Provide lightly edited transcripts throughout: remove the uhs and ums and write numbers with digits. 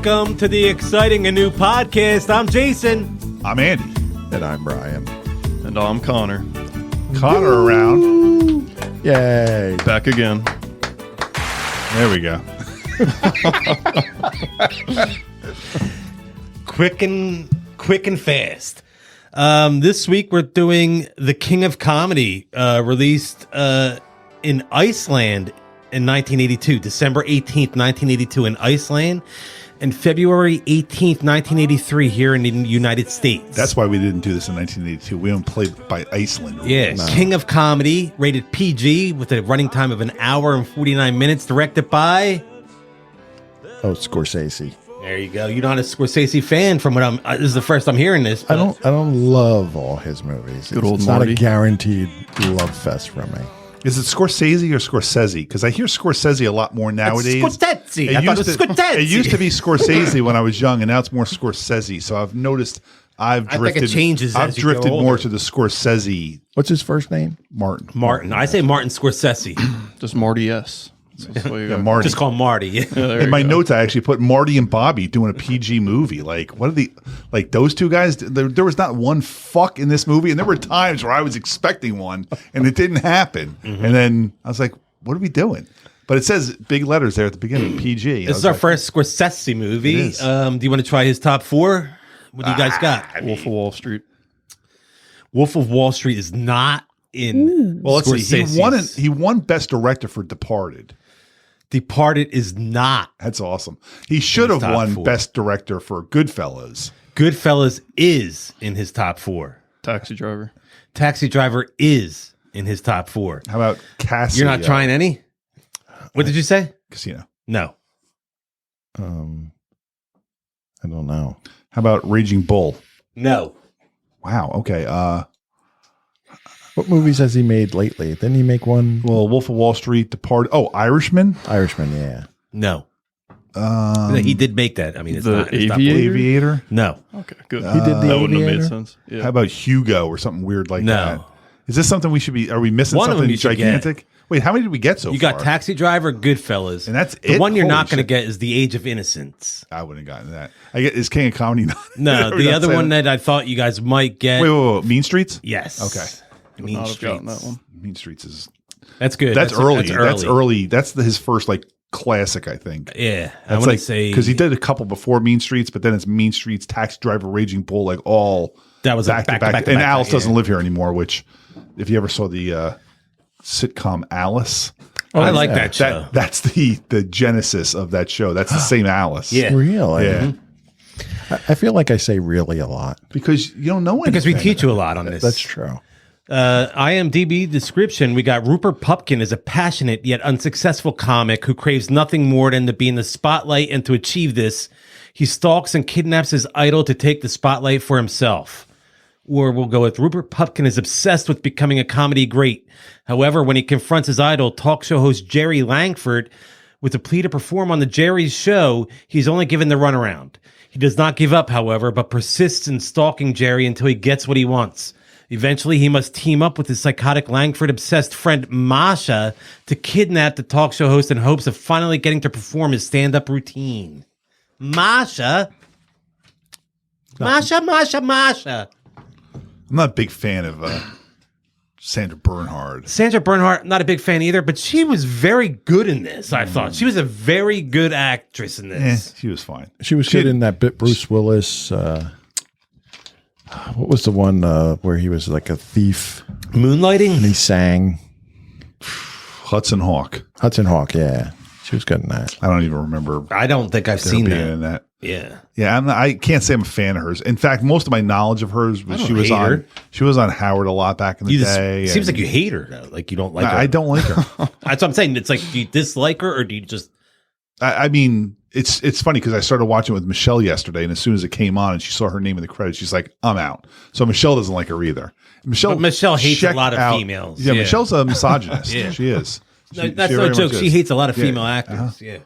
Welcome to the exciting and new podcast. I'm Jason. I'm Andy. And I'm Brian. And I'm Connor. Connor around. Yay. Back again. There we go. Quick and fast. This week we're doing The King of Comedy, released in Iceland in 1982, December 18th, 1982 in Iceland, and February 18th, 1983 here in the United States. That's why we didn't do this in 1982. We don't play by Iceland. Yeah, no. King of Comedy, rated PG with a running time of 1 hour and 49 minutes, directed by... Oh, Scorsese. There you go. You're not a Scorsese fan from what this is the first I'm hearing this. I don't love all his movies. Good old it's Marty. Not a guaranteed love fest from me. Is it Scorsese or Scorsese? Because I hear Scorsese a lot more nowadays. Scorsese. I thought it was Scorsese. It used to be Scorsese when I was young, and now it's more Scorsese. So I've noticed I think it changes I've as you drifted grow more older. to the Scorsese. What's his first name? Martin. I say Martin Scorsese. Just Marty S. That's the way you Yeah, go. Marty. Just call him Marty. Yeah, there In you my go. notes, I actually put Marty and Bobby doing a PG movie. Like, what are the those two guys? There was not one fuck in this movie, and there were times where I was expecting one, and it didn't happen. Mm-hmm. And then I was like, "What are we doing?" But it says big letters there at the beginning, PG. This is our first Scorsese movie. It is. Do you want to try his top four? What do you guys got? Wolf of Wall Street. Wolf of Wall Street is not in. Well, let's see. Scorsese's. He won Best Director for Departed. Departed is not. That's awesome. He should have top won four. Best Director for Goodfellas. Goodfellas is in his top four. Taxi Driver. Taxi Driver is in his top four. How about Cassie? You're not trying any? What did you say? Casino. No. I don't know. How about Raging Bull? No. Wow. Okay. What movies has he made lately? Didn't he make one? Well, Wolf of Wall Street, Departed. Oh, Irishman. Irishman, yeah. No. He did make that. I mean, it's The not. It's not Aviator? Aviator. no. Okay, good. He did The that wouldn't have Aviator? made sense. Yeah. How about Hugo or something weird like No. that? Is this something we should be? Are we missing One of them something you should gigantic? Wait, how many did we get so You far? got Taxi Driver, Goodfellas. And that's the it? one you're Holy not going to shit. get is The Age of Innocence. I wouldn't have gotten that. I get is King of Comedy not? No, Are we the not other saying one that I thought you guys might get. Wait. Mean Streets. Yes. Okay. Mean Not have gotten Streets. that one. Mean Streets is That's good. that's early. That's That's early. That's his first classic, I think. Yeah, I That's want to say because he did a couple before Mean Streets, but then it's Mean Streets, Taxi Driver, Raging Bull, like all that was back to back. to And back, Alice yeah. doesn't live here anymore. Which, if you ever saw the sitcom Alice, I like that show. that's the genesis of that show. That's the same Alice. Yeah. Really? Yeah. I feel like I say really a lot. Because you don't know anything. because we teach you a lot on this. That's true. IMDb description, we got Rupert Pupkin is a passionate yet unsuccessful comic who craves nothing more than to be in the spotlight, and to achieve this, he stalks and kidnaps his idol to take the spotlight for himself. Or we'll go with Rupert Pupkin is obsessed with becoming a comedy great. However, when he confronts his idol, talk show host Jerry Langford, with a plea to perform on the Jerry's show, he's only given the runaround. He does not give up, however, but persists in stalking Jerry until he gets what he wants. Eventually, he must team up with his psychotic Langford-obsessed friend Masha to kidnap the talk show host in hopes of finally getting to perform his stand-up routine. Masha. Masha. I'm not a big fan of Sandra Bernhard. Sandra Bernhardt, not a big fan either, but she was very good in this, I thought. She was a very good actress in this. She was fine. She was good in that bit Bruce Willis. What was the one where he was like a thief Moonlighting? and he sang? Hudson Hawk. Hudson Hawk, yeah. She was good in that. I don't even remember I don't think I've her seen being that. in that. Yeah. Yeah, I can't say I'm a fan of hers. In fact, most of my knowledge of hers was I she don't was hate on her. she was on Howard a lot back in the You just, day. seems and like you hate her, though. Like you don't like her. I don't like her. That's what I'm saying. It's like, do you dislike her or do you just... I mean, it's funny because I started watching it with Michelle yesterday, and as soon as it came on and she saw her name in the credits, she's like, "I'm out." So Michelle doesn't like her either. But Michelle hates a check lot of out- females. Yeah, Yeah. Michelle's a misogynist. Yeah. She is. She That's very no joke. much She is. hates a lot of Yeah. female actors. Yeah.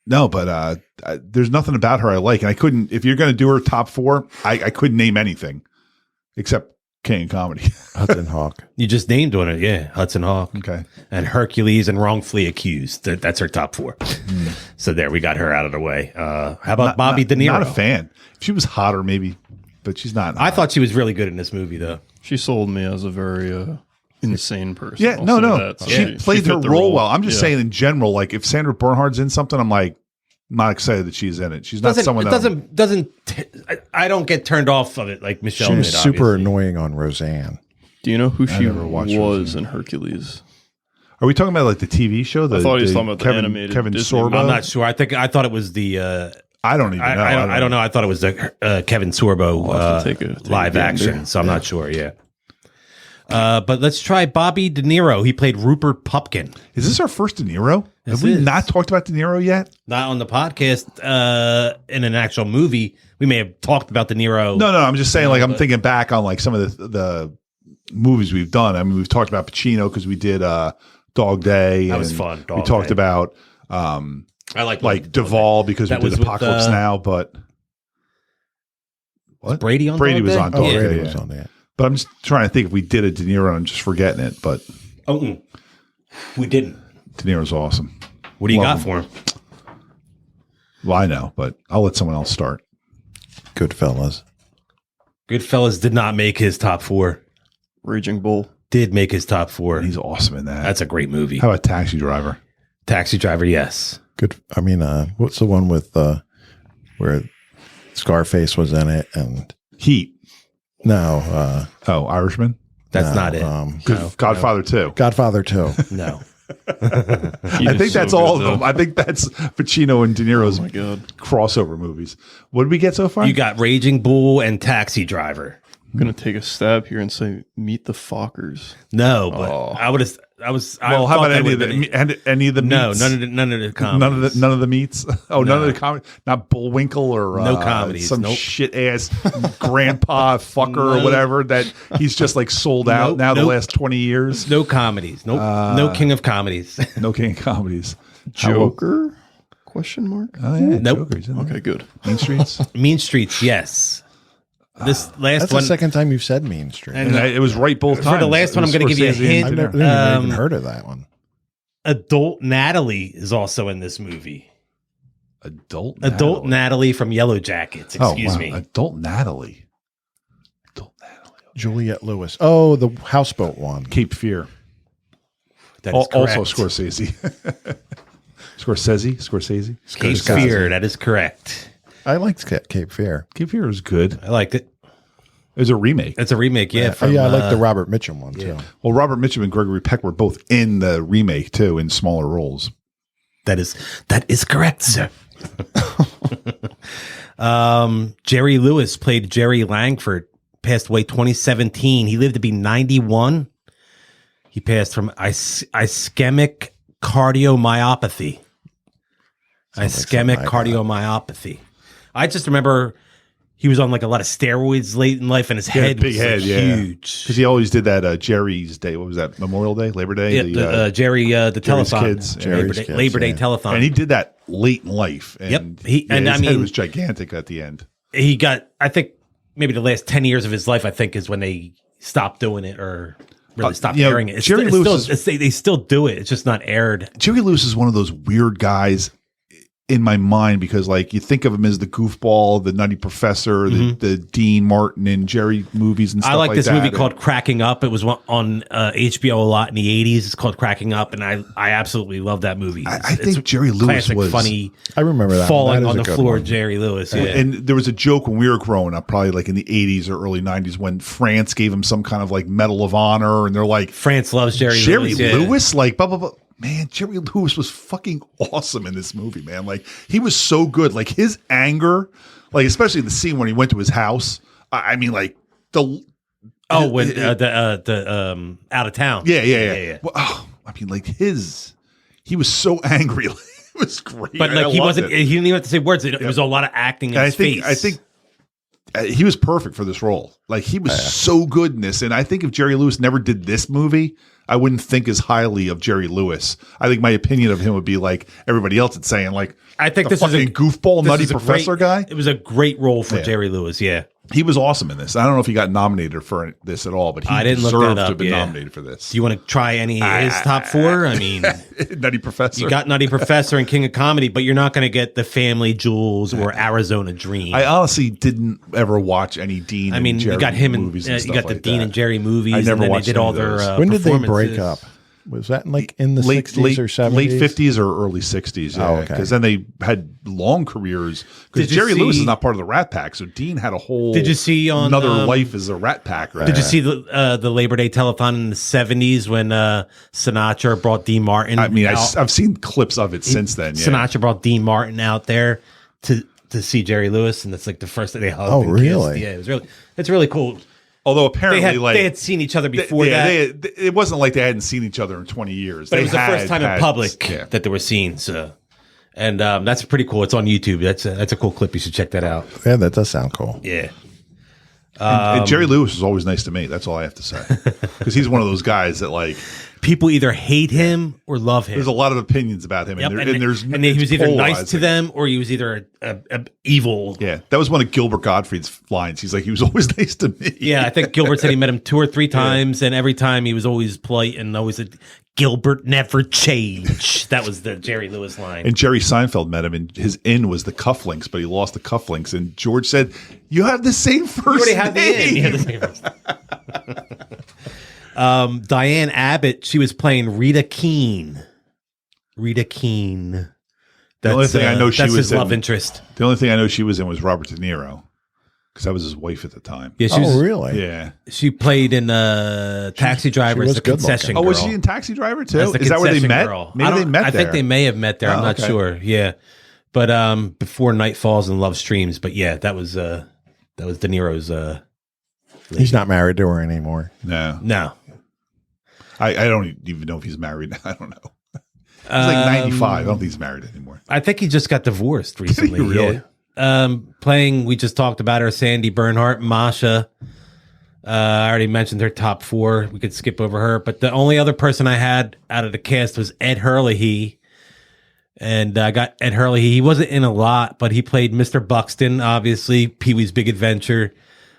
No, but there's nothing about her I like, and I couldn't. If you're going to do her top four, I couldn't name anything except King of comedy. Hudson Hawk. You just named one, yeah. Hudson Hawk. Okay. And Hercules and Wrongfully Accused. That's her top 4. So there, we got her out of the way. How about Bobby De Niro? Not a fan. If she was hotter, maybe, but she's not. I thought she was really good in this movie, though. She sold me as a very insane person. Yeah, I'll no, say no. that. So She played her fit the role well. I'm just saying in general, like if Sandra Bernhard's in something, I'm like not excited that she's in it. She's not someone that I don't get turned off of it like Michelle She was did, super obviously. annoying on Roseanne. Do you know who she never watched was in Hercules? Are we talking about like the TV show? I thought he was talking about the animated Kevin Disney Sorbo. movie. I'm not sure. I thought it was the I don't even know. I don't know. I thought it was the Kevin Sorbo I'll have to take a live gander. action, so I'm not sure. Yeah. But let's try Bobby De Niro. He played Rupert Pupkin. Is this our first De Niro? This Have we is. not talked about De Niro yet? Not on the podcast. In an actual movie, we may have talked about De Niro. No. I'm just saying. Like I'm thinking back on like some of the movies we've done. I mean, we've talked about Pacino because we did Dog Day. That was and fun, we Dog talked Day. about I like Duvall because That we was did with, Apocalypse Now. But Was Brady on Brady Dog was Day? on Oh, Dog Brady Day. was Yeah. on that. But I'm just trying to think if we did a De Niro and I'm just forgetting it. But Oh, we didn't. De Niro's awesome. What do you Love got for him? Well, I know, but I'll let someone else start. Goodfellas. Goodfellas did not make his top 4. Raging Bull. Did make his top 4. He's awesome in that. That's a great movie. How about Taxi Driver? Taxi Driver, yes. Good. I mean, what's the one with where Scarface was in it? And Heat. no, Oh, Irishman. That's no, not it. Godfather 2. Godfather 2. No. I think that's all of them. I think that's Pacino and De Niro's Oh my god. crossover movies. What did we get so far? You got Raging Bull and Taxi Driver. I'm gonna take a stab here and say Meet the Fockers. No, but Oh. I would have. well, how about any of the No, meats? none of the comedies. None of the meats. Oh, none No. of the comedy. Not Bullwinkle or No comedies. Some Nope. shit ass grandpa fucker or whatever that he's just like sold out Nope, now. The nope. last 20 years. No comedies. Nope. No king of comedies. No king of comedies. Joker? Question mark? Oh yeah, Nope. Joker's in there. Okay, good. Mean Streets. Mean Streets, yes. This last That's one. the second time you've said Mean Street. And It was right both For times. the last one, It was I'm gonna give you a Scorsese hint. and De I've Niro. never Um, even heard of that one. Adult Natalie is also in this movie. Adult Natalie from Yellow Jackets. Excuse me. Adult Natalie. Adult Natalie. Juliette Lewis. Oh, the houseboat one. Cape Fear. That is correct. Also Scorsese. Scorsese. Cape Scorsese. Fear. That is correct. I liked Cape Fear. Cape Fear was good. I liked it. It was a remake. It's a remake, yeah. Oh, From, yeah, I like the Robert Mitchum one too. Well, Robert Mitchum and Gregory Peck were both in the remake too, in smaller roles. That is correct, sir. Jerry Lewis played Jerry Langford. Passed away 2017. He lived to be 91. He passed from ischemic cardiomyopathy. Ischemic cardiomyopathy. I just remember he was on like a lot of steroids late in life, and his head big was head, like, yeah. huge. Because he always did that Jerry's Day. What was that? Memorial Day, Labor Day. Yeah, Jerry, the Jerry's telethon, Kids. Jerry's Kids, Labor Day yeah. telethon, and he did that late in life. And Yep. And his I mean- head was gigantic at the end. he got. I think maybe the last 10 years of his life, I think, is when they stopped doing it or really stopped you know, airing it. It's Jerry still, Lewis they still do it. It's just not aired. Jerry Lewis is one of those weird guys in my mind because, like, you think of him as the goofball, the Nutty Professor, the Dean Martin and Jerry movies and stuff I like this that. movie And- called Cracking Up. It was on HBO a lot in the 80s. It's called Cracking Up, and I absolutely love that movie. I think Jerry Lewis classic, was funny, I remember that. falling That is on a the good floor. one. Jerry Lewis, yeah. And there was a joke when we were growing up, probably like in the 80s or early 90s, when France gave him some kind of like Medal of Honor, and they're like, France loves Jerry Lewis. yeah. Lewis, like blah blah blah. Man, Jerry Lewis was fucking awesome in this movie, man. Like he was so good. Like his anger, like especially the scene when he went to his house. I mean, like the Oh, when the out of town. yeah. Well, I mean, like he was so angry. It was great. But like I he loved wasn't. it. He didn't even have to say words. It was a lot of acting in And his face. I think he was perfect for this role. Like he was so good in this. And I think if Jerry Lewis never did this movie, I wouldn't think as highly of Jerry Lewis. I think my opinion of him would be like everybody else is saying, like I think the this is a fucking goofball this Nutty is a Professor great- guy. It was a great role for Yeah. Jerry Lewis. Yeah. He was awesome in this. I don't know if he got nominated for this at all, but he I didn't look deserved that up, to have been yeah. nominated for this. Do you want to try any of his top four? I mean, Nutty Professor. you got Nutty Professor and King of Comedy, but you're not going to get The Family Jewels or Arizona Dream. I honestly didn't ever watch any Dean. I mean, and Jerry you got him in, movies you and stuff got the like Dean that. and Jerry movies. I never and then watched they did all any of their those. When did they performances. break up? Was that like in the late 60s or 70s? Late 50s or early 60s. Yeah, Oh, okay. because then they had long careers. Because Did you Jerry Lewis see- is not part of the Rat Pack, so Dean had a whole. Did you see on, another life as a Rat Pack? Right? Did you see the Labor Day telethon in the 70s when Sinatra brought Dean Martin? I mean, out? I've seen clips of it since then. Yeah. Sinatra brought Dean Martin out there to see Jerry Lewis, and that's like the first thing they hugged. Oh, and kissed. really? Yeah, it's really cool. Although They apparently, had seen each other before that, it wasn't like they hadn't seen each other in 20 years. but They it was the first time in had- public yeah. that they were seen. So, and that's pretty cool. It's on YouTube. That's a cool clip. You should check that out. Yeah, that does sound cool. Yeah. And Jerry Lewis was always nice to me. That's all I have to say. Because he's one of those guys that like. People either hate him or love him. There's a lot of opinions about him, Yep, and there's and he was it's either nice to polarizing. them or he was either a evil. Yeah, that was one of Gilbert Gottfried's lines. He's like, he was always nice to me. Yeah, I think Gilbert said he met him 2 or 3 times, and every time he was always polite and always said, "Gilbert never change." That was the Jerry Lewis line. And Jerry Seinfeld met him, and his in was the cufflinks, but he lost the cufflinks. And George said, "You have the same first you already name." have the end. You have the same first name. Diane Abbott, she was playing Rita Keene. Rita Keene. That's, only thing I know she that's was his love in- interest. The only thing I know she was in was Robert De Niro, because that was his wife at the time. Yeah, she was, Oh, really? Yeah. She played in Taxi Driver she as was the good looking. concession Oh, girl. was she in Taxi Driver too? As the Is that where they concession met? girl. Maybe they met I there. think they may have met there. I'm Oh, not okay. sure. Yeah, but before Night Falls and Love Streams. But yeah, that was De Niro's. He's not married to her anymore. No, No, I don't even know if he's married. I don't know. He's like 95. I don't think he's married anymore. I think he just got divorced recently. really? Yeah. Playing, we just talked about her, Sandy Bernhardt, Masha. I already mentioned her top 4. We could skip over her, but the only other person I had out of the cast was Ed Hurley. And I got Ed Hurley. He wasn't in a lot, but he played Mr. Buxton, obviously, Pee-wee's Big Adventure.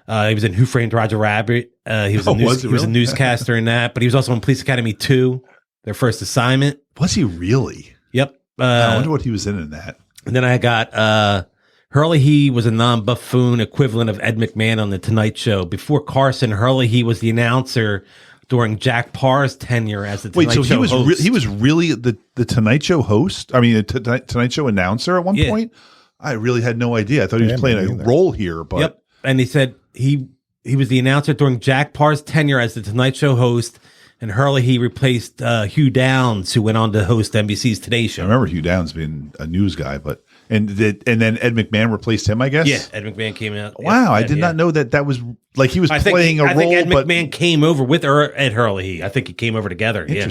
He was in Who Framed Roger Rabbit. He was, Was he he was a really? newscaster in that, but he was also in Police Academy 2, their first assignment. Was he really? Yep. I wonder what he was in that. And then I got Hurley. He was a non-buffoon equivalent of Ed McMahon on The Tonight Show. Before Carson, Hurley, he was the announcer during Jack Parr's tenure as the Tonight Wait, so Show he was host. he was really the Tonight Show host? I mean, the Tonight Show announcer at one Yeah. point? I really had no idea. I thought he was Yeah, playing me a neither. role here, but Yep. And he said he was the announcer during Jack Parr's tenure as the Tonight Show host. And Hurley, he replaced Hugh Downs, who went on to host NBC's Today I Show. remember Hugh Downs being a news guy, but and then Ed McMahon replaced him, I guess. Yeah, Ed McMahon came out. Wow, I Yeah, did yeah. not know that was like he was I think playing a I think role. Ed but McMahon came over with Ed Hurley. I think he came over together. Yeah.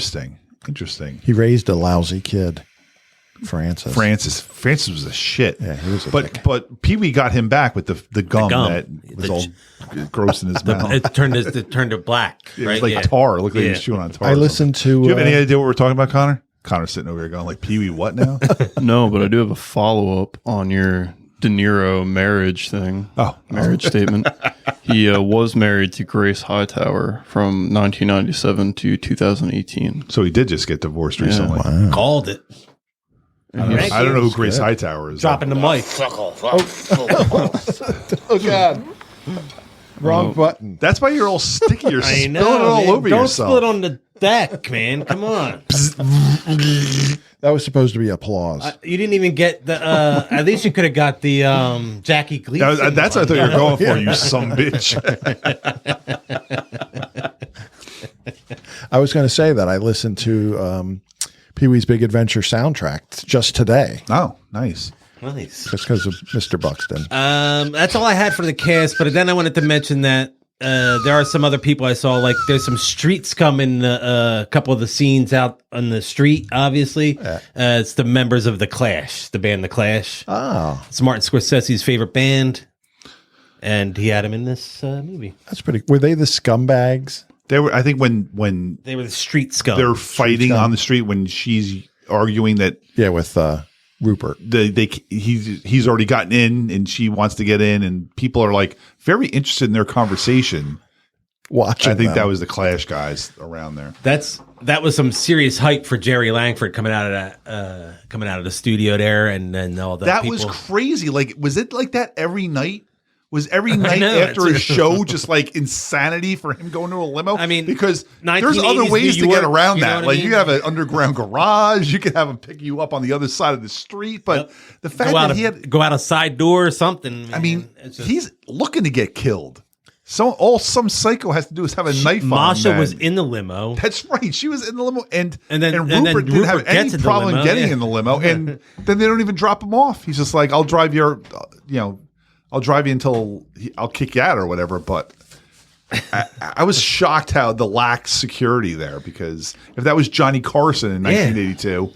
Interesting. He raised a lousy kid, Francis. Francis was a shit. Yeah, he was a but Pee Wee got him back with the gum gum. that was The all gross in his mouth. It turned to black. It right? was like Yeah. tar. It looked like he Yeah. was chewing on tar. I or listened something. to. Do you have any idea what we're talking about, Connor? Connor's sitting over here going like, Pee Wee, what now? No, but I do have a follow up on your De Niro marriage thing. Oh. Marriage statement. He was married to Grace Hightower from 1997 to 2018. So he did just get divorced recently. Called it. I don't know who Grace Hightower is. Dropping the mic. Oh God! Wrong button. That's why you're all sticky. You're I spilling know. it all man. over Don't yourself. spill it on the deck, man. Come on. That was supposed to be applause. You didn't even get the. At least you could have got the Jackie Gleason. That's what I thought you were going for, you some bitch. I was going to say that I listened to Pee Wee's Big Adventure soundtrack just today, Oh, nice. Nice. just because of Mr. Buxton. That's all I had for the cast. But then I wanted to mention that there are some other people I saw. Like there's some street scum in a couple of the scenes out on the street. Obviously, it's the members of the Clash, the band The Clash. Oh, It's Martin Scorsese's favorite band, and he had him in this movie. that's pretty. Were they the scumbags? They were. I think when They were the street scum. they're fighting on the street, when she's arguing that Yeah, with Rupert. He's already gotten in, and she wants to get in, and people are like very interested in their conversation. Watching I think them. that was the Clash guys around there. That was some serious hype for Jerry Langford coming out of the studio there, and then all the That people. was crazy. Like, was it like that every night? Was every night know, after a it's- show just like insanity for him going to a limo? I mean, because there's 1980s other ways New to get York, around you know that. what I Like mean? you have an underground garage, you can have him pick you up on the other side of the street. But the fact that he had, go out a side door or something. Man. I mean, It's just- he's looking to get killed. So all some psycho has to do is have a knife on Masha him. was in the limo. That's right. She was in the limo, and then Rupert didn't have Rupert any gets in the problem limo, getting yeah. in the limo, and then they don't even drop him off. He's just like, "I'll drive you, I'll drive you until I'll kick you out or whatever." But I was shocked how the lack security there, because if that was Johnny Carson in 1982,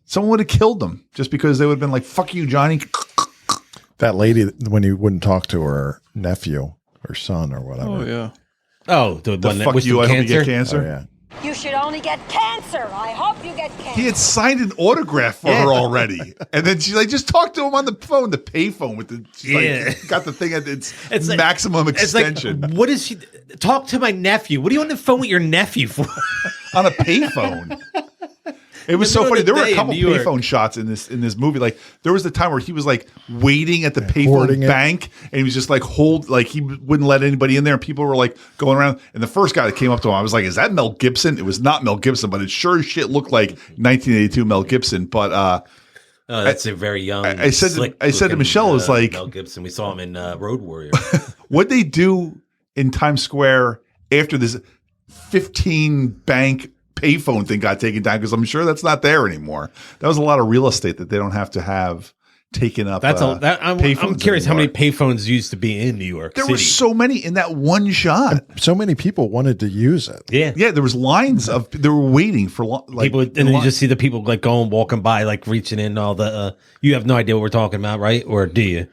someone would have killed him just because they would have been like, "Fuck you, Johnny." That lady, when he wouldn't talk to her nephew or son or whatever. Oh yeah. Oh, the The one that fuck was you! I hope you get Oh, cancer. yeah. You should only get cancer. I hope you get cancer. He had signed an autograph for her already, and then she like just talked to him on the phone, the payphone with the she's like, got the thing at its like- maximum It's like, extension what is she? Talk to my nephew. What are you on the phone with your nephew for? on a payphone. It was so middle funny. of the There were day a in couple New York. payphone shots in this movie. Like there was the time where he was like waiting at the payphone hoarding it. bank, and he was just like he wouldn't let anybody in there. And people were like going around. And the first guy that came up to him, I was like, "Is that Mel Gibson?" It was not Mel Gibson, but it sure as shit looked like 1982 Mel Gibson. But Oh, that's a very young. I said to slick-looking, Michelle, it was like- Mel Gibson. We saw him in Road Warrior. what they do in Times Square after this 15 bank payphone thing got taken down, because I'm sure that's not there anymore. That was a lot of real estate that they don't have to have taken up. That's I'm payphones curious how many anymore. payphones used to be in New York There City. were so many in that one shot. So many people wanted to use it. yeah. Yeah, there was lines of they were waiting for like People, and then you just see the people like going, walking by, like reaching in all the. You have no idea what we're talking about, right? Or do you?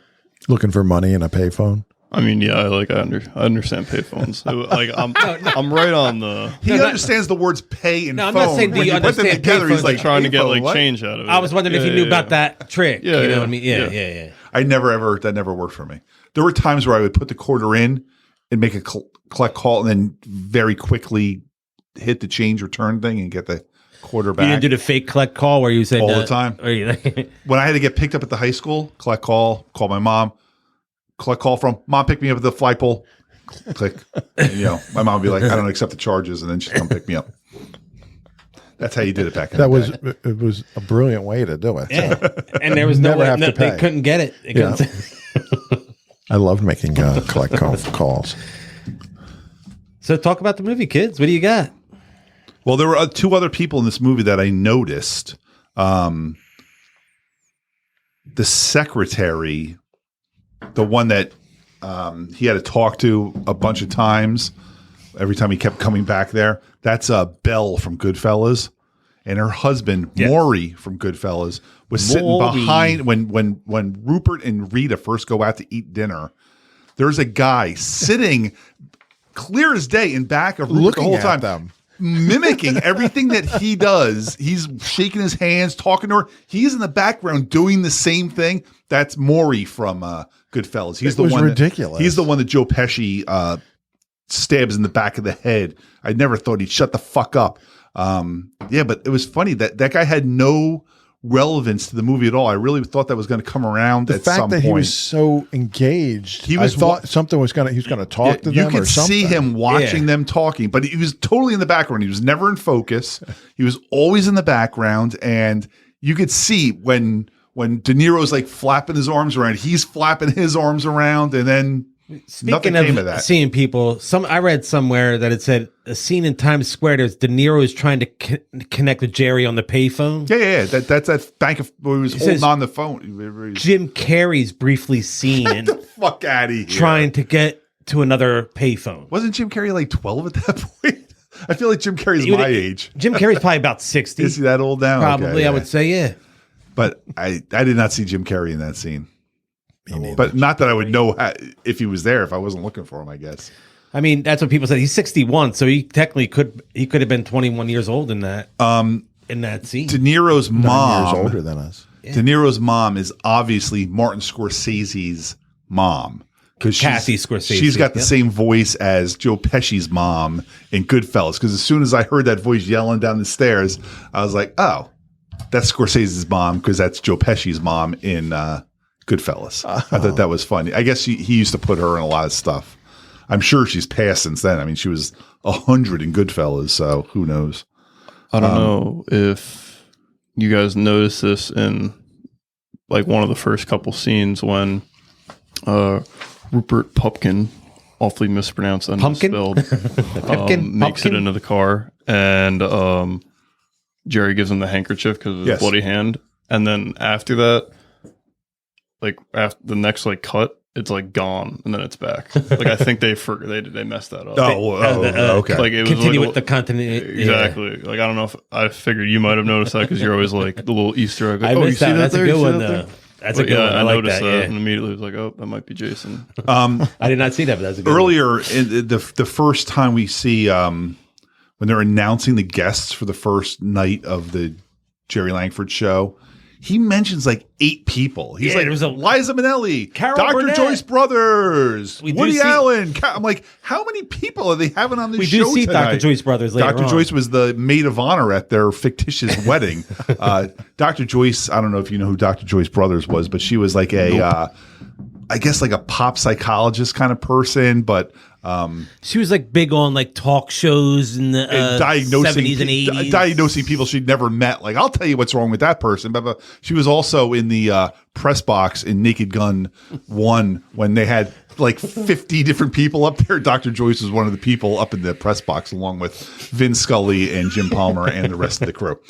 Looking for money in a payphone. I mean, yeah, I understand payphones. Like I'm right on the he understands the words pay and No, I'm phone. not saying do when you you put them understand together, he's payphones, like trying to get payphone, like what? change out of it. I was wondering if you Yeah, knew yeah, about that trick. Yeah, you know yeah, what I mean? Yeah. I that never worked for me. There were times where I would put the quarter in and make a collect call, and then very quickly hit the change return thing and get the quarter You back. didn't do the fake collect call where you said All the time. Or you like, When I had to get picked up at the high school, collect call my mom, collect call from mom, pick me up at the flagpole. Click. And, my mom would be like, "I don't accept the charges," and then she'd come pick me up. That's how you did it back in That the day. it was a brilliant way to do it. yeah. And there was no Never way have to they pay. couldn't get it. They Yeah. couldn't- I loved making collect calls. So talk about the movie, kids. What do you got? Well, there were two other people in this movie that I noticed. The secretary, the one that he had to talk to a bunch of times, every time he kept coming back there. That's Belle from Goodfellas, and her husband Maury from Goodfellas was sitting Maury. behind when Rupert and Rita first go out to eat dinner. There's a guy sitting clear as day in back of Rupert Looking the whole at time, them. mimicking everything that he does. He's shaking his hands, talking to her. He's in the background doing the same thing. That's Maury from Goodfellas. He's It the was one ridiculous. He's the one that Joe Pesci stabs in the back of the head. I never thought he'd shut the fuck up. Yeah, but it was funny that guy had no relevance to the movie at all. I really thought that was going to come around The at fact some that point. he was so engaged, He was I thought something was going to. He was going to talk to them. You or could something. see him watching Yeah. them talking, but he was totally in the background. He was never in focus. He was always in the background, and you could see when De Niro's like flapping his arms around, he's flapping his arms around, and then nothing Speaking came of of that. seeing people, I read somewhere that it said a scene in Times Square. There's De Niro is trying to connect with Jerry on the payphone. Yeah. That's that bank of where he was holding says- on the phone. Jim Carrey's briefly seen Fuck out of here. trying to get to another payphone. Wasn't Jim Carrey like 12 at that point? I feel like Jim Carrey's He would- my age. Jim Carrey's probably about 60. Is he that old now? Probably, Okay, I would say, yeah. But I did not see Jim Carrey in that scene. But not that I would know if he was there if I wasn't looking for him, I guess. I mean, that's what people say. He's 61, so he technically could have been 21 years old in that scene. De Niro's 9 mom. years older than us. De Niro's mom is obviously Martin Scorsese's mom. Because Kathy Scorsese. She's got the same voice as Joe Pesci's mom in Goodfellas. Because as soon as I heard that voice yelling down the stairs, I was like, oh, that's Scorsese's mom because that's Joe Pesci's mom in Goodfellas. I thought that was funny. I guess he used to put her in a lot of stuff. I'm sure she's passed since then. I mean, she was 100 in Goodfellas, so who knows? I don't know if you guys noticed this in like one of the first couple scenes when Rupert Pupkin, awfully mispronounced and Pumpkin? misspelled, makes it into the car, and Jerry gives him the handkerchief because of his bloody hand, and then after that, like after the next like cut, it's like gone, and then it's back. Like I think they messed that up. Okay. Like it was Continue like with the continuity. exactly. Like I don't know if I figured you might have noticed that because you're always like the little Easter egg. I Like, missed that. That's a there? good You see one, that though. there? That's a But good one. I like noticed that. and immediately was like, oh, that might be Jason. I did not see that, but that's a good one. Earlier, in the first time we see when they're announcing the guests for the first night of the Jerry Langford show, he mentions like 8 people. He's like, there was Liza Minnelli, Carol Dr. Burnett. Joyce Brothers, We do Woody see- Allen. I'm like, how many people are they having on this We show do see tonight? Dr. Joyce Brothers later Dr. on. Joyce was the maid of honor at their fictitious wedding. Dr. Joyce, I don't know if you know who Dr. Joyce Brothers was, but she was like I guess like a pop psychologist kind of person, but She was like big on like talk shows in the diagnosing 70s and 80s. diagnosing people she'd never met. Like, I'll tell you what's wrong with that person. But she was also in the press box in Naked Gun 1 when they had like 50 different people up there. Dr. Joyce was one of the people up in the press box along with Vin Scully and Jim Palmer and the rest of the crew.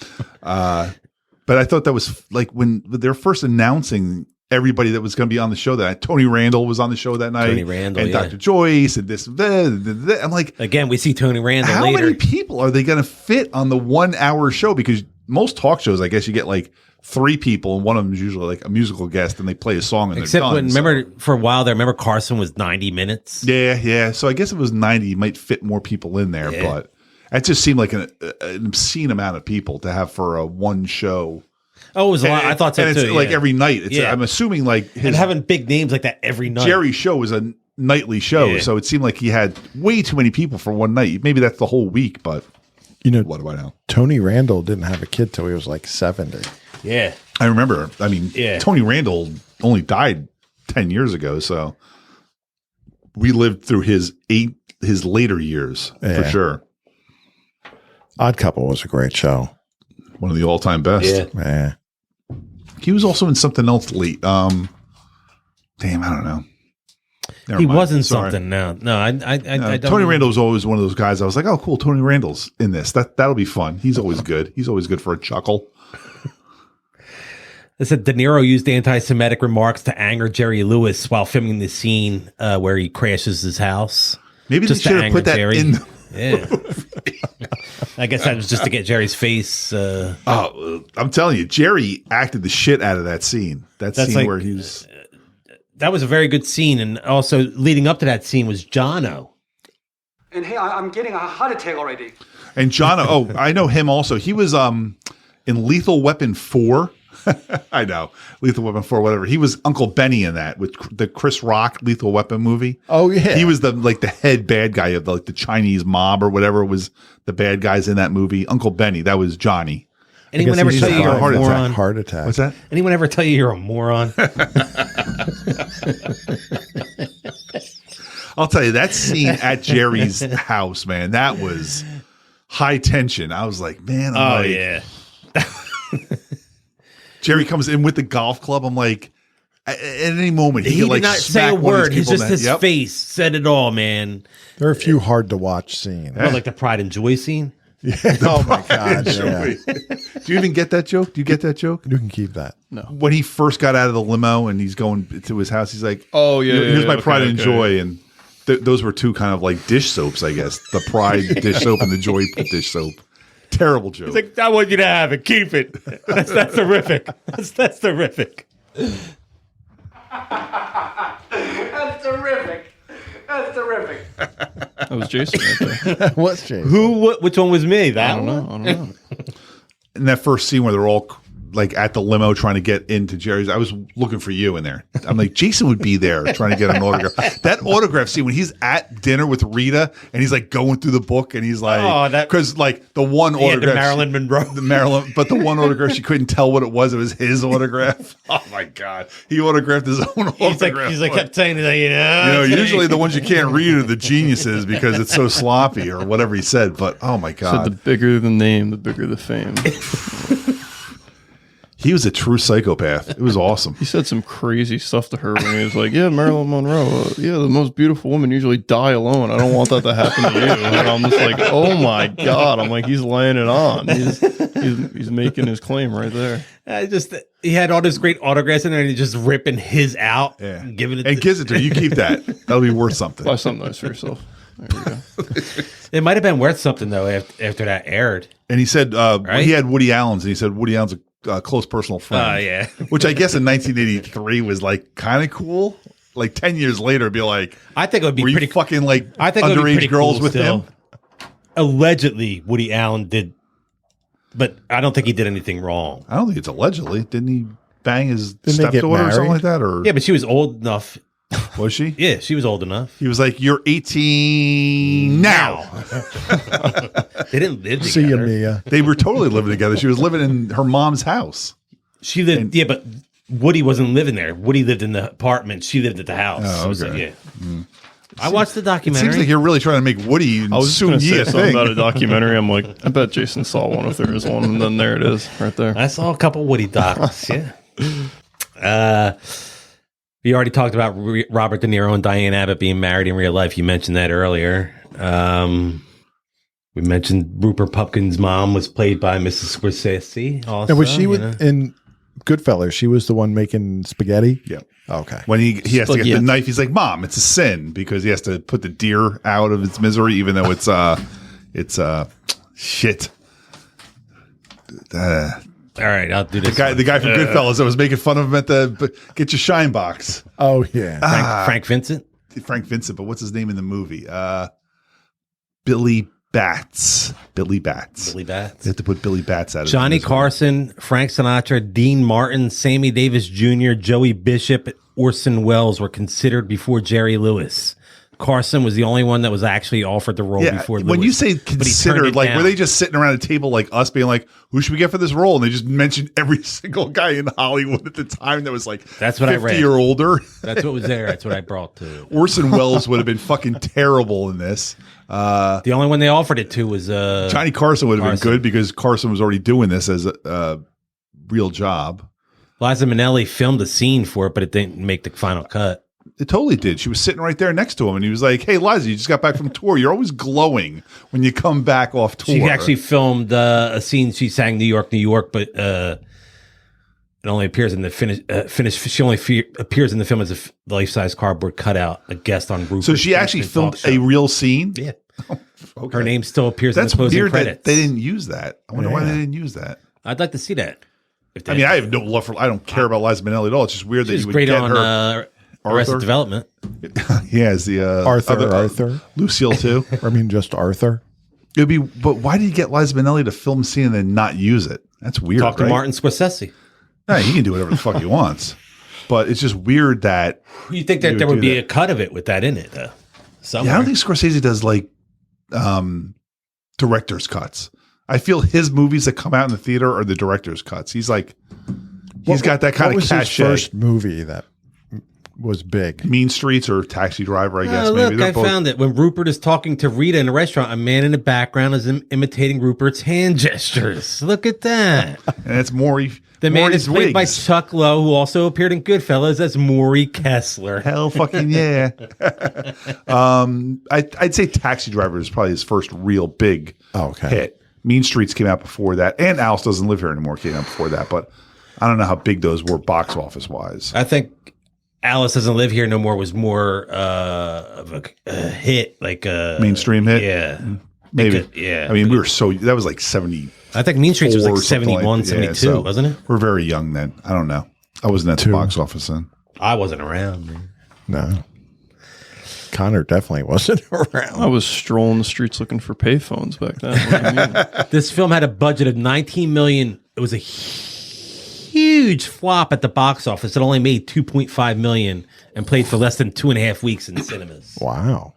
But I thought that was like when they're first announcing everybody that was going to be on the show that night. Tony Randall was on the show that night. Tony Randall, and yeah. Dr. Joyce and this. I'm like, Again, we see Tony Randall how later. many people are they going to fit on the 1 hour show? Because most talk shows, I guess you get like 3 people, and one of them is usually like a musical guest, and they play a song and Except they're done. when, remember, for a while there, remember Carson was 90 minutes? Yeah. So I guess if it was 90, you might fit more people in there, Yeah. but it just seemed like an obscene amount of people to have for a one show. Oh, it was a lot. I thought so and too. it's like yeah. every night. It's, Yeah. I'm assuming like And his having big names like that every night. Jerry's show was a nightly show, Yeah. so it seemed like he had way too many people for one night. Maybe that's the whole week, but You know, what do I know? Tony Randall didn't have a kid till he was like 70. Yeah. I remember. I mean, Yeah. Tony Randall only died 10 years ago, so we lived through his later years for Yeah. sure. Odd Couple was a great show. One of the all-time best. Yeah. Yeah. He was also in something else late. Damn, I don't know. Never He mind. wasn't Sorry. something now. No, I don't. Tony Randall was always one of those guys. I was like, oh, cool. Tony Randall's in this. That'll be fun. He's always good. He's always good for a chuckle. They said De Niro used anti-Semitic remarks to anger Jerry Lewis while filming the scene where he crashes his house. Maybe Just they to should have anger put that Jerry. in. Yeah. I guess that was just to get Jerry's face. I'm telling you, Jerry acted the shit out of that scene. That That's scene like- where he's. That was a very good scene, and also leading up to that scene was Jono. And hey, I'm getting a heart attack already. And John, oh, I know him also. He was in Lethal Weapon 4. I know. Lethal Weapon 4, whatever. He was Uncle Benny in that with the Chris Rock Lethal Weapon movie. Oh, yeah. He was the head bad guy of the Chinese mob or whatever was the bad guys in that movie. Uncle Benny, that was Johnny. Anyone I ever guess tell he's you you're a a heart attack. moron? Heart attack. What's that? Anyone ever tell you you're a moron? I'll tell you, that scene at Jerry's house, man, that was high tension. I was like, man, I'm like, yeah. Jerry comes in with the golf club. I'm like, at any moment, He could did like not say smack a one of word. these It's people just in his the- Yep. face said it all, man. There are a few hard to watch scenes. Well, like the Pride and Joy scene. Oh my God. Yeah. Do you even get that joke? Do you get that joke? You can keep that. When he first got out of the limo and he's going to his house, he's like, Oh, yeah, here's yeah, my okay, Pride and okay. Joy." And those were two kind of like dish soaps, I guess. The Pride dish soap and the Joy dish soap. Terrible joke. He's like, I want you to have it. Keep it. That's terrific. That's terrific. That's terrific. That's terrific. That was Jason right there. What's Jason? Which one was me? That I don't one? know. I don't know. in that first scene where they're all like at the limo trying to get into Jerry's. I was looking for you in there. I'm like, Jason would be there trying to get an autograph. That autograph scene when he's at dinner with Rita and he's like going through the book and he's like, because like the one autograph, Marilyn Monroe, but the one autograph she couldn't tell what it was. It was his autograph. Oh my God, he autographed his own autograph. He's like kept saying that, usually the ones you can't read are the geniuses because it's so sloppy or whatever he said. But oh my God, so the bigger the name, the bigger the fame. He was a true psychopath. It was awesome. He said some crazy stuff to her when he was like, yeah, Marilyn Monroe, the most beautiful women usually die alone. I don't want that to happen to you. And I'm just like, oh my God. I'm like, he's laying it on. He's making his claim right there. He had all this great autographs in there and he's just ripping his out and giving it and gives it to her. You keep that. That'll be worth something. Buy something nice for yourself. There you go. It might have been worth something though after that aired. And he said he had Woody Allen's and he said Woody Allen's a close personal friend. Yeah. Which I guess in 1983 was like kind of cool. Like 10 years later, it'd be like, I think it would be were pretty you fucking like I think underage girls cool with still. him. Allegedly, Woody Allen did, but I don't think he did anything wrong. I don't think it's allegedly. Didn't he bang his Didn't they get stepdaughter or something married? like that? Or Yeah, but she was old enough. was she? Yeah, she was old enough. He was like, "You're 18 now." They didn't live together. See you, Mia. They were totally living together. She was living in her mom's house. She lived, but Woody wasn't living there. Woody lived in the apartment. She lived at the house. Oh, So, okay. I watched the It documentary. seems like you're really trying to make Woody I was just soon going to be say a something thing. about a documentary. I'm like, I bet Jason saw one if there is one. And then there it is right there. I saw a couple Woody docs. We already talked about Robert De Niro and Diane Abbott being married in real life. You mentioned that earlier. We mentioned Rupert Pupkin's mom was played by Mrs. Scorsese. Also, And was she in Goodfellas? She was the one making spaghetti? Yeah. Okay. When he has to get the Spaghetti. knife, he's like, "Mom, it's a sin," because he has to put the deer out of its misery, even though it's shit. All right, I'll do this. The guy from Goodfellas that was making fun of him at the get your shine box. Oh, yeah. Frank Vincent. Frank Vincent, but what's his name in the movie? Billy Batts. Billy Batts. Billy Batts. They have to put Billy Batts out of Johnny his misery. Carson, Frank Sinatra, Dean Martin, Sammy Davis Jr., Joey Bishop, Orson Welles were considered before Jerry Lewis. Carson was the only one that was actually offered the role before Lewis. When you say but he turned considered, it like, down. were they just sitting around a table like us being like, who should we get for this role? And they just mentioned every single guy in Hollywood at the time that was like That's what I 50 read. or older. That's what was there. That's what I brought to. Orson Welles would have been fucking terrible in this. The only one they offered it to was Johnny Carson would have been good because Carson was already doing this as a real job. Liza Minnelli filmed a scene for it, but it didn't make the final cut. It totally did. She was sitting right there next to him, and he was like, "Hey, Liza, you just got back from tour. You're always glowing when you come back off tour." She actually filmed a scene. She sang "New York, New York," but it only appears in the finish. She only appears in the film as a life-size cardboard cutout, a guest on Rupert. So she actually filmed a real scene. Yeah. Okay. Her name still appears That's in the closing weird credits. that they didn't use that. I wonder why they didn't use that. I'd like to see that. I mean, I have no love for. I don't care about Liza Minnelli at all. It's just weird that She's you would great get on her. Arrested Development. He has the Arthur. Lucille too. I mean, just Arthur. It'd be, but why did you get Liza Minnelli to film a scene and then not use it? That's weird. Talk to right? Martin Scorsese. Nah, he can do whatever the fuck he wants. But it's just weird that You think that You there would would do be that. a cut of it with that in it, though? Somewhere. I don't think Scorsese does like director's cuts. I feel his movies that come out in the theater are the director's cuts. He's like, he's got that kind what of was his cachet. first movie that was big? Mean Streets or Taxi Driver, I guess. Look, maybe I found it. When Rupert is talking to Rita in a restaurant, a man in the background is imitating Rupert's hand gestures. Look at that. And it's Maury. The man Maury's is played by wigs. Chuck Lowe, who also appeared in Goodfellas as Maury Kessler. Hell fucking yeah. I'd say Taxi Driver is probably his first real big hit. Mean Streets came out before that, and Alice Doesn't Live Here Anymore came out before that, but I don't know how big those were box office wise. I think Alice Doesn't Live Here No More was more of a hit, like a Mainstream hit? Yeah. Maybe. Yeah. I mean, we were so, that was like 70. I think Mean Streets was like or something 71, that. 72, so wasn't it? We're very young then. I don't know. I wasn't at the box office then. I wasn't around, man. No. Connor definitely wasn't around. I was strolling the streets looking for payphones back then. What do you mean? This film had a budget of $19 million. It was a huge flop at the box office. It only made $2.5 million and played for less than 2.5 weeks in cinemas. Wow.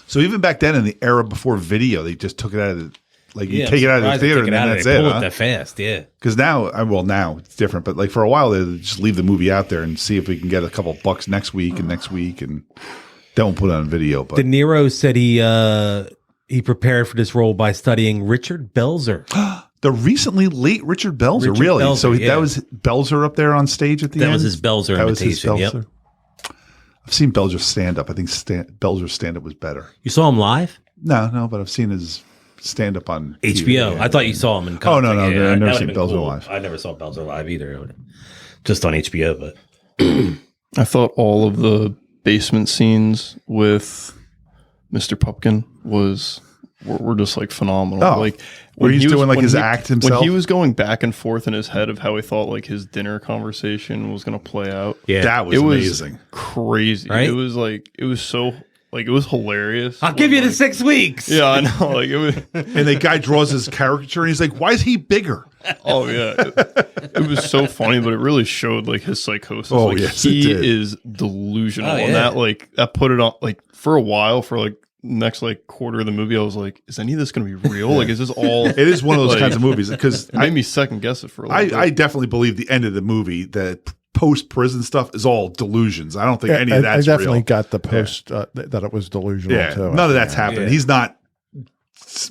So even back then in the era before video, they just took it out of the you take it out of the theater and then that's it. Pull it that fast, yeah. Because now it's different, but like for a while they just leave the movie out there and see if we can get a couple bucks next week, and don't put it on video. But De Niro said he prepared for this role by studying Richard Belzer. The recently late Richard Belzer, really? Belzer, So that was Belzer up there on stage at the end? That was his Belzer imitation, yep. I've seen Belzer stand up. I think Belzer's stand up was better. You saw him live? No, but I've seen his stand up on HBO. TV, yeah. I thought you saw him in concert. Oh, no, I've never seen Belzer live. I never saw Belzer live either. Just on HBO, but I thought all of the basement scenes with Mr. Pupkin were just like phenomenal. Oh, like where he's doing like his act himself. When he was going back and forth in his head of how he thought like his dinner conversation was going to play out. Yeah, that was amazing. Crazy. Right? It was so like it was hilarious. I'll give you the 6 weeks. Yeah, I know. Like it was, and the guy draws his caricature, and he's like, "Why is he bigger?" Oh yeah, it was so funny, but it really showed like his psychosis. Oh like, yes, he it did. is delusional, and yeah. that put it on like for a while for like next like quarter of the movie. I was like, is any of this going to be real? Like, is this all? It is one of those kinds of movies because it made me second guess it for a little bit. I definitely believe the end of the movie that post prison stuff is all delusions. I don't think any of that's I definitely real. got the post that it was delusional too. None of that's happening. Yeah. He's not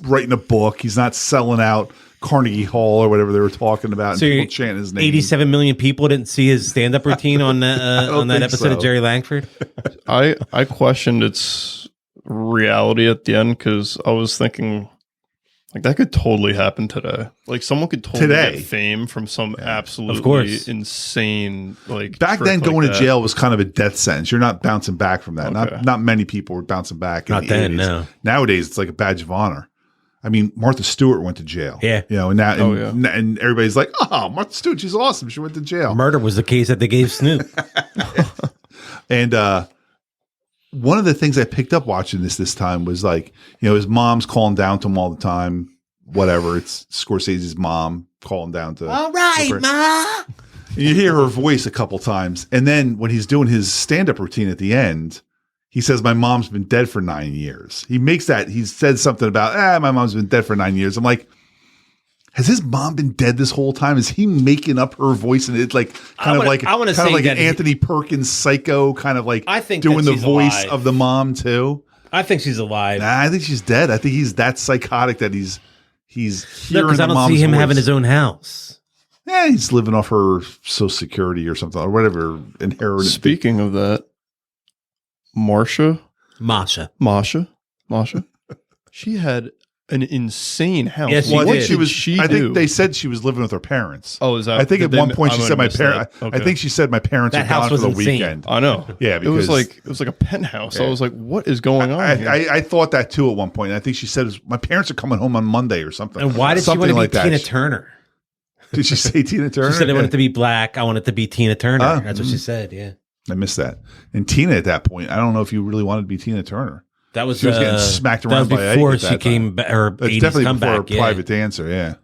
writing a book. He's not selling out Carnegie Hall or whatever they were talking about. So and people chanting his name. 87 million people didn't see his stand-up routine on that think episode so. of Jerry Langford. I questioned its reality at the end because I was thinking like that could totally happen today. Like someone could totally get fame from some absolutely insane like back then. like Going that. to jail was kind of a death sentence. You're not bouncing back from that. Okay. Not many people were bouncing back. Not in the then, 80s. no. Nowadays, it's like a badge of honor. I mean, Martha Stewart went to jail. Yeah. and now and everybody's like, "Oh, Martha Stewart, she's awesome. She went to jail." Murder was the case that they gave Snoop. And one of the things I picked up watching this time was like, his mom's calling down to him all the time. Whatever, it's Scorsese's mom calling down to. All right, Ma. And you hear her voice a couple times, and then when he's doing his stand-up routine at the end, he says, "My mom's been dead for 9 years." He said something about, "My mom's been dead for 9 years." I'm like, has his mom been dead this whole time? Is he making up her voice? And it's like kind of like an Anthony Perkins psycho, kind of like I think doing that the she's voice alive. of the mom too. I think she's alive. Nah, I think she's dead. I think he's that psychotic that he's hearing Because the I don't mom's see him voice. having his own house. Yeah, he's living off her Social Security or something or whatever inherited. Speaking of that, Masha, she had an insane house. Yes, she Well, I did. think What did I do? think they said she was living with her parents. Oh, is that? I think at one point she said my parents. Okay. I think she said my parents That are house gone for was the insane. weekend. I know. Yeah, it was because- like a penthouse. Yeah. I was like, what is going on? here? I thought that too at one point. I think she said my parents are coming home on Monday or something. And why did she Something want to be like Tina that. Turner? Did she say Tina Turner? She said I want it to be black. I want it to be Tina Turner. Ah. That's what she said. Yeah, I missed that. And Tina at that point, I don't know if you really wanted to be Tina Turner. that was She was getting smacked That around was by before Ike at she that came back. Her That's 80s definitely before comeback. a private dancer. Yeah,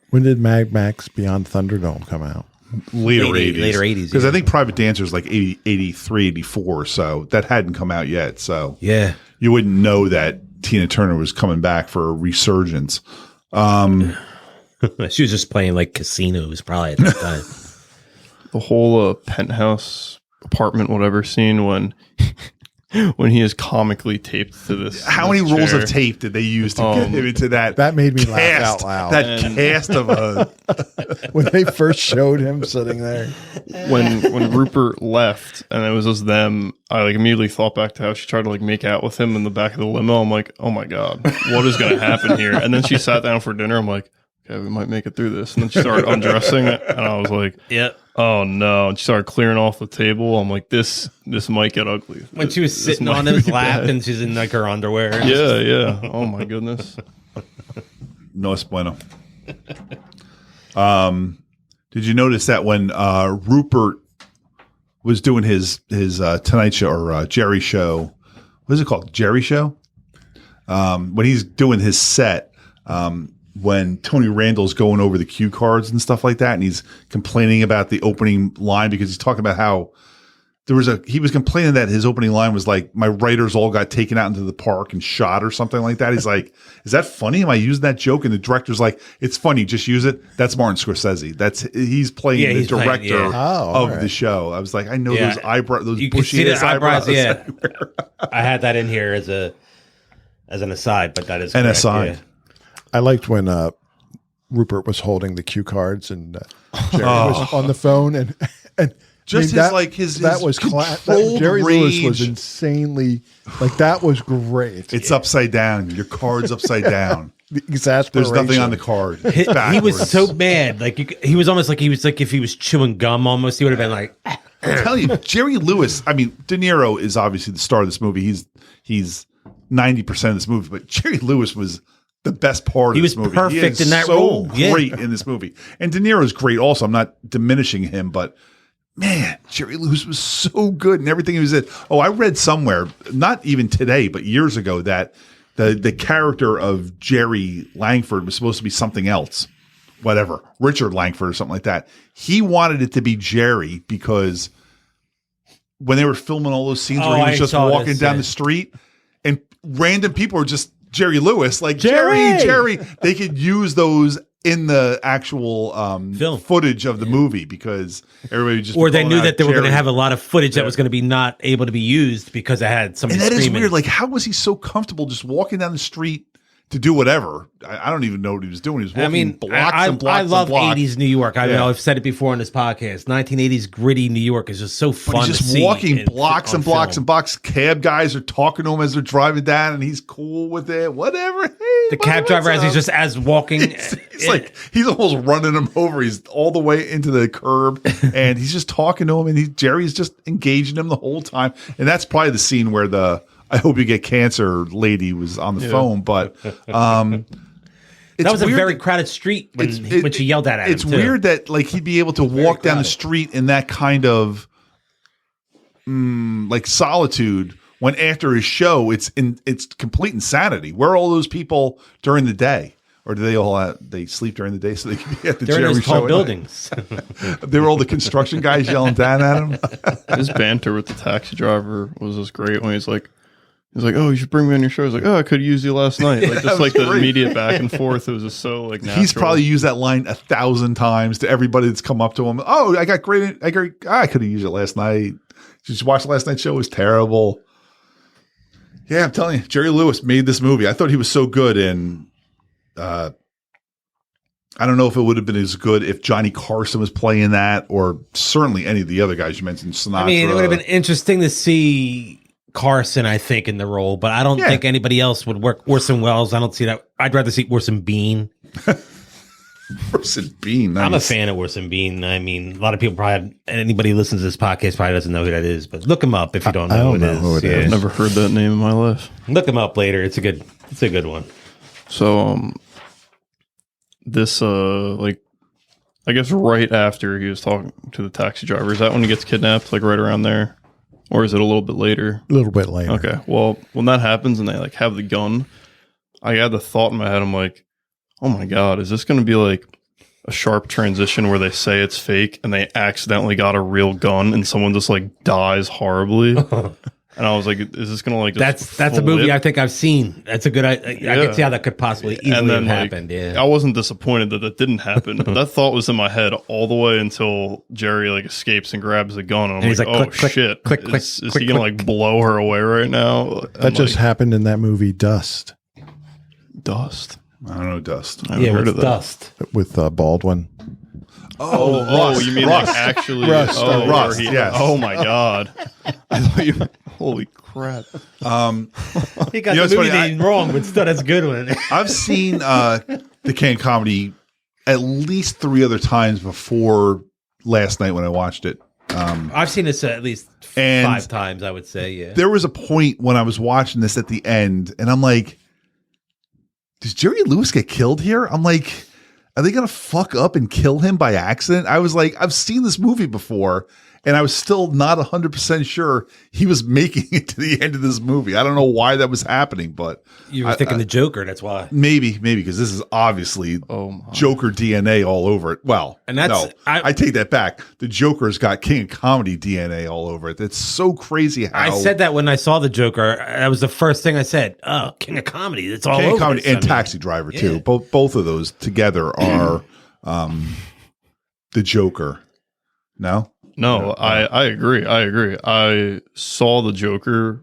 When did Mad Max Beyond Thunderdome come out? later Late 80s. later 80s, Because yeah. I think Private Dancer is like 80, 83, 84. So that hadn't come out yet. So Yeah. you wouldn't know that Tina Turner was coming back for a resurgence. She was just playing like casinos probably at that time. The whole penthouse apartment, whatever scene when he is comically taped to this. How many this rolls chair. of tape did they use to get him into that? That made me laugh cast, out loud. That cast of a. When they first showed him sitting there. When Rupert left and it was just them, I like immediately thought back to how she tried to like make out with him in the back of the limo. I'm like, oh my god, what is going to happen here? And then she sat down for dinner. I'm like, okay, we might make it through this. And then she started undressing it, and I was like, Yep. oh no. And she started clearing off the table. I'm like, this might get ugly. When she was This sitting might on his be lap bad. and she's in like her underwear. Yeah. Oh my goodness. No es bueno. Did you notice that when Rupert was doing his Tonight Show or Jerry Show, what is it called? Jerry Show? When he's doing his set, when Tony Randall's going over the cue cards and stuff like that, and he's complaining about the opening line because he's talking about how he was complaining that his opening line was like, my writers all got taken out into the park and shot or something like that. He's like, is that funny? Am I using that joke? And the director's like, it's funny. Just use it. That's Martin Scorsese. He's playing the director of the show. I was like, I know those eyebrows, those bushy eyebrows. Yeah. I had that in here as an aside, but that is an correct, aside. Yeah. I liked when Rupert was holding the cue cards and Jerry was on the phone and just his that was Jerry Lewis was insanely that was great. It's upside down. Your card's upside down. The exasperation. There's nothing on the card. He was so mad. He was almost like if he was chewing gum almost. He would have been like. I'm telling you, Jerry Lewis. I mean, De Niro is obviously the star of this movie. He's 90% of this movie, but Jerry Lewis was the best part of this movie. He was perfect in that role. Great in this movie, and De Niro's great also. I'm not diminishing him, but. Man, Jerry Lewis was so good in everything he was in. Oh, I read somewhere, not even today, but years ago, that the character of Jerry Langford was supposed to be something else. Whatever. Richard Langford or something like that. He wanted it to be Jerry because when they were filming all those scenes where he was just walking down the street and random people were just Jerry Lewis, like Jerry. They could use those in the actual film footage of the movie because everybody just or they knew that they were going to have a lot of footage that was going to be not able to be used because it had somebody and that screaming. Is weird. Like, how was he so comfortable just walking down the street to do whatever? I don't even know what he was doing. He was walking blocks and blocks. I love and blocks. 80s New York. I know I've said it before on this podcast. 1980s gritty New York is just so fun. But he's just walking blocks and blocks and blocks. Cab guys are talking to him as they're driving down, and he's cool with it. Whatever. Hey, the cab driver, as he's just walking, it's like he's almost running him over. He's all the way into the curb, and he's just talking to him, and Jerry's just engaging him the whole time. And that's probably the scene where the "I hope you get cancer" lady was on the phone, but. That was a very crowded street when she yelled at him. It's weird that he'd be able to walk down the street in that kind of solitude when after his show it's complete insanity. Where are all those people during the day? Or do they all they sleep during the day so they can be at the Jerry show? Tall buildings. They were all the construction guys yelling down at him. His banter with the taxi driver was just great when he's like, oh, you should bring me on your show. He's like, oh, I could have used you last night. The immediate back and forth. It was just so natural. He's probably used that line 1,000 times to everybody that's come up to him. Oh, I could have used it last night. Did you watch last night's show? It was terrible. Yeah, I'm telling you, Jerry Lewis made this movie. I thought he was so good, and I don't know if it would have been as good if Johnny Carson was playing that, or certainly any of the other guys you mentioned. Sinatra. I mean, it would have been interesting to see Carson, I think, in the role, but I don't think anybody else would work. Orson Welles, I don't see that. I'd rather see Orson Bean. Orson Bean, nice. I'm a fan of Orson Bean. I mean, a lot of people anybody who listens to this podcast probably doesn't know who that is, but look him up if you don't know who it is. I've never heard that name in my life. Look him up later. It's a good one. So, this I guess right after he was talking to the taxi driver, is that when he gets kidnapped? Like right around there? Or is it a little bit later? A little bit later. Okay. Well, when that happens and they have the gun, I had the thought in my head. I'm like, oh my God, is this going to be like a sharp transition where they say it's fake and they accidentally got a real gun and someone just dies horribly? And I was like, is this going to that's a movie I think I've seen. That's a good, I can see how that could possibly easily have happened. Yeah. I wasn't disappointed that didn't happen. That thought was in my head all the way until Jerry escapes and grabs the gun. And I'm like, oh click, shit. Click, is he going to blow her away right now? That just happened in that movie Dust. Dust? I don't know Dust. I haven't heard of that. Dust. With Baldwin. Oh, you mean Rust. actually? Rust. Rust, yes. Oh my God. I thought you. Holy crap. He got the movie name wrong, but still, that's a good one. I've seen the canned comedy at least 3 other times before last night when I watched it. I've seen this at least 5 times, I would say, yeah. There was a point when I was watching this at the end, and I'm like, does Jerry Lewis get killed here? I'm like, are they going to fuck up and kill him by accident? I was like, I've seen this movie before, and I was still not 100% sure he was making it to the end of this movie. I don't know why that was happening, but You were thinking the Joker. That's why. maybe because this is obviously Joker DNA all over it. Well, And that's- no, I take that back. The Joker's got King of Comedy DNA all over it. It's so crazy how I said that when I saw the Joker. That was the first thing I said. Oh, King of Comedy. It's all King over of Comedy this. and I mean, Taxi Driver too. yeah. Both of those together are the Joker. No. No, I agree. I saw the Joker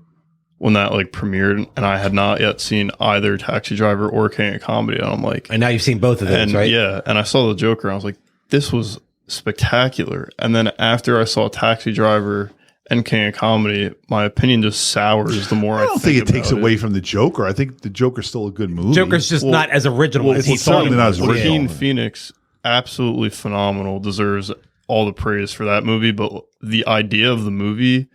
when that like premiered, and I had not yet seen either Taxi Driver or King of Comedy. And I'm like, And now you've seen both of those, and right? yeah, and I saw the Joker, and I was like, this was spectacular. And then after I saw Taxi Driver and King of Comedy, my opinion just sours the more I don't think it takes about away from the Joker. I think the Joker's still a good movie. Joker's just not as original as he it's thought. certainly It not was. as original. Joaquin Phoenix, absolutely phenomenal, deserves all the praise for that movie. But the idea of the movie,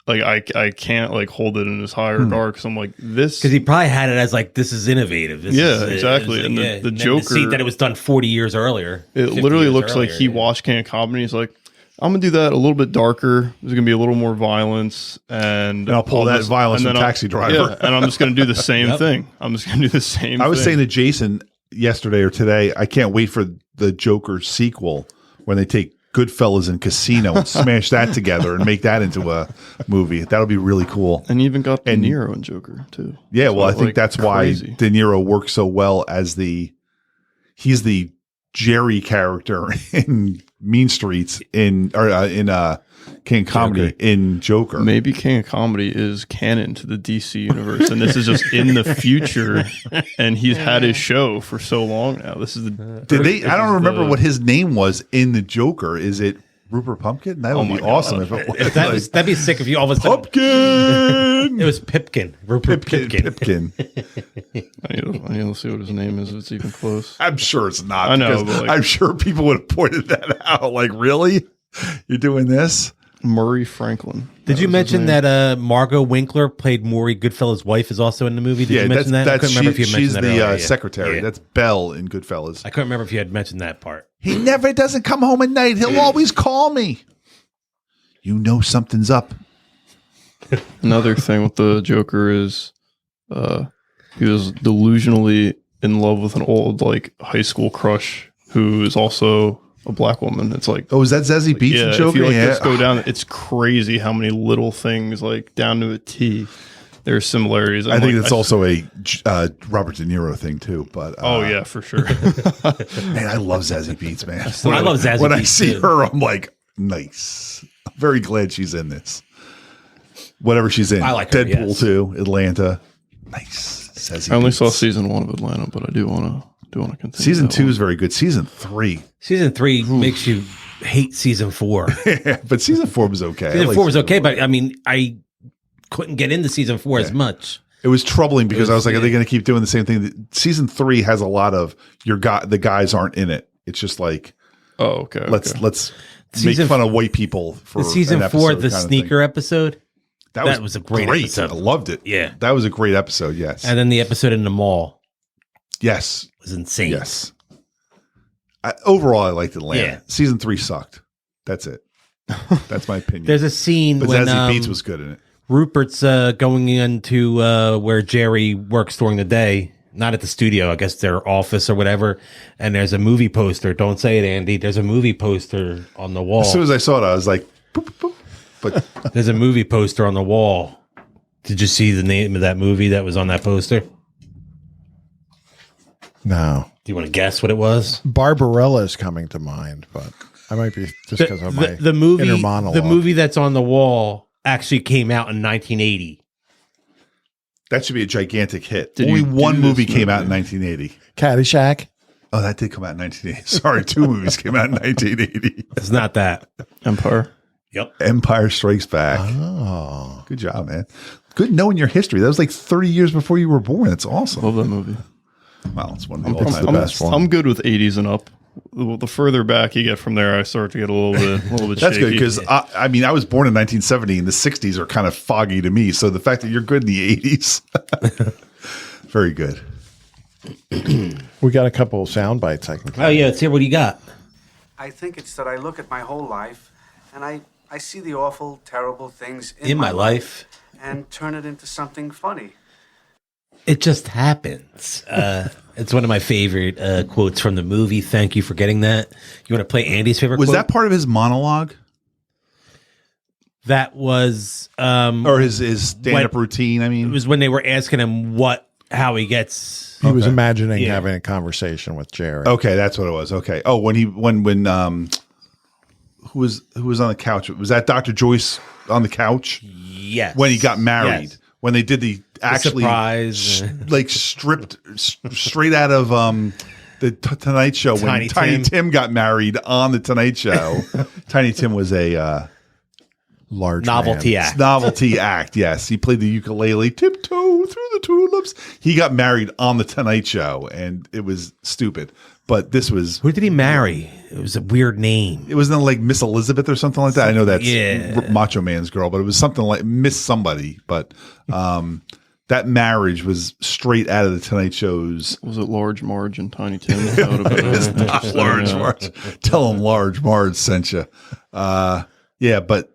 like I can't like hold it in as high regard because I'm like this Because he probably had it as like, this is innovative. This Yeah, is, exactly. And the then to Joker- see that it was done 40 years earlier. It 50 literally years looks like earlier, he yeah. watched King of Comedy. He's like, I'm gonna do that a little bit darker. There's gonna be a little more violence, and I'll pull all that this- violence and from then Taxi Driver. Yeah, and I'm just gonna do the same thing. I'm just gonna do the same. I was thing. saying to Jason yesterday or today, I can't wait for the Joker sequel when they take Goodfellas and Casino and smash that together and make that into a movie. That'll be really cool. and you even got De and- Niro and Joker too. Yeah, well, I So, think like, that's crazy. why De Niro works so well as he's the Jerry character in Mean Streets in King of Comedy in Joker. Maybe King of Comedy is canon to the DC universe, and this is just in the future. And he's had his show for so long now. This is the Did they? I don't remember what his name was in the Joker. Is it Rupert Pumpkin? That would my be awesome God. if it was. That'd be sick if you all of a sudden. Pumpkin. It was Pipkin. Rupert Pipkin. Pipkin. I need to see what his name is. If it's even close. I'm sure it's not. I know, because but, like- I'm sure people would have pointed that out. Like, really? You're doing this? Murray Franklin. Did That you was his mention name. that Margot Winkler played Maury Goodfellas' wife is also in the movie? Did you mention that? I couldn't remember if you she's mentioned that the earlier. Yeah. secretary. Yeah. That's Belle in Goodfellas. I couldn't remember if you had mentioned that part. He never doesn't come home at night. He'll always call me. You know something's up. Another thing with the Joker is he was delusionally in love with an old like high school crush who is also a black woman. It's like, Oh, is that Zazie Beetz in yeah, Joker? if you like Yeah. just go down, it's crazy how many little things like down to a T. There's similarities. I think that's also a Robert De Niro thing too. But Oh yeah, for sure. man, I love Zazie Beetz, man. I love Zazie When I Beetz, see too. her, I'm like, nice. I'm very glad she's in this. Whatever she's in, I like her, Deadpool yes. too, Atlanta. Nice. Zazie I only Beetz. saw season 1 of Atlanta, but I do want to continue. Season that 2 one. is very good. Season 3, Season 3 makes you hate season 4. but season 4 was okay. I Season like 4 was season okay, 4. but I mean, I couldn't get into season 4 as much. It was troubling because I was like, are they going to keep doing the same thing? Season 3 has a lot of the guys aren't in it. It's just like Oh, okay. let's Season- make fun of white people for Season an 4, episode the kind of sneaker thing. episode. That was a great episode. I loved it. Yeah. That was a great episode. Yes. And then the episode in the mall yes. was insane. Yes. Overall, I liked Atlanta. Yeah. Season 3 sucked. That's it. That's my opinion. There's a scene but when Zazie Beetz was good in it. Rupert's going into where Jerry works during the day, not at the studio, I guess their office or whatever. And there's a movie poster. Don't say it, Andy. There's a movie poster on the wall. As soon as I saw it, I was like, boop, boop, boop. But There's a movie poster on the wall. Did you see the name of that movie that was on that poster? Do No. you want to guess what it was? Barbarella is coming to mind, but I might be just because of my The movie, inner monologue. the movie that's on the wall actually came out in 1980. that should be a gigantic hit. Did Only you do one movie this came out in movie? 1980. Caddyshack. Oh, that did come out in 1980. Sorry, 2 movies came out in 1980. It's not that. Empire. Yep. Empire Strikes Back. Oh. Good job, man. Good knowing your history. That was like 30 years before you were born. That's awesome. Love that movie. Well, it's one of the It's all-time the best. best one. I'm good with 80s and up. The further back you get from there, I start to get a little bit That's good shaky. because I mean I was born in 1970 and the 60s are kind of foggy to me. So the fact that you're good in the 80s, very good. We got a couple of sound bites I can Oh, yeah. Let's hear what you got. I think it's that I look at my whole life and I I see the awful, terrible things in my life and turn it into something funny. It just happens. It's one of my favorite quotes from the movie. Thank you for getting that. You want to play Andy's favorite Was quote? that part of his monologue? That was or his stand-up routine, I mean? It was when they were asking him how he gets... He was imagining having a conversation with Jerry. Okay, that's what it was. Okay. Oh, when who was on the couch? Was that Dr. Joyce on the couch? Yes. When he got married. Yes. When they did the surprise. Like stripped straight out of the Tonight Show when Tiny Tim got married on the Tonight Show. Tiny Tim was a large novelty man. act. Novelty act, yes. He played the ukulele, tiptoe through the tulips. He got married on the Tonight Show, and it was stupid. But this was... Who did he marry? It was a weird name. It wasn't like Miss Elizabeth or something like that. I know that's Macho Man's girl, but it was something like Miss somebody. But that marriage was straight out of the Tonight Show's... Was it Large Marge and Tiny Tim? It was not Large Marge. Tell him Large Marge sent you. Yeah, but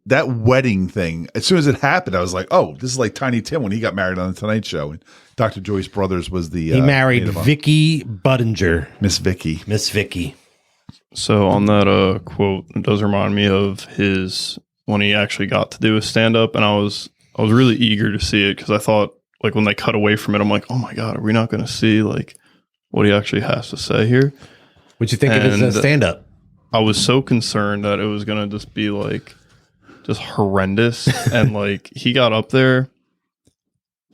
that wedding thing, as soon as it happened, I was like, oh, this is like Tiny Tim when he got married on the Tonight Show. And Dr. Joyce Brothers was the... he married Vicky Budinger. Miss Vicky. Miss Vicky. So on that quote, it does remind me of his... when he actually got to do a stand-up, and I was really eager to see it, because I thought, like, when they cut away from it, I'm like, oh my God, are we not going to see, like, what he actually has to say here? What'd you think of his stand-up? I was so concerned that it was going to just be, like, just horrendous. And, like, he got up there,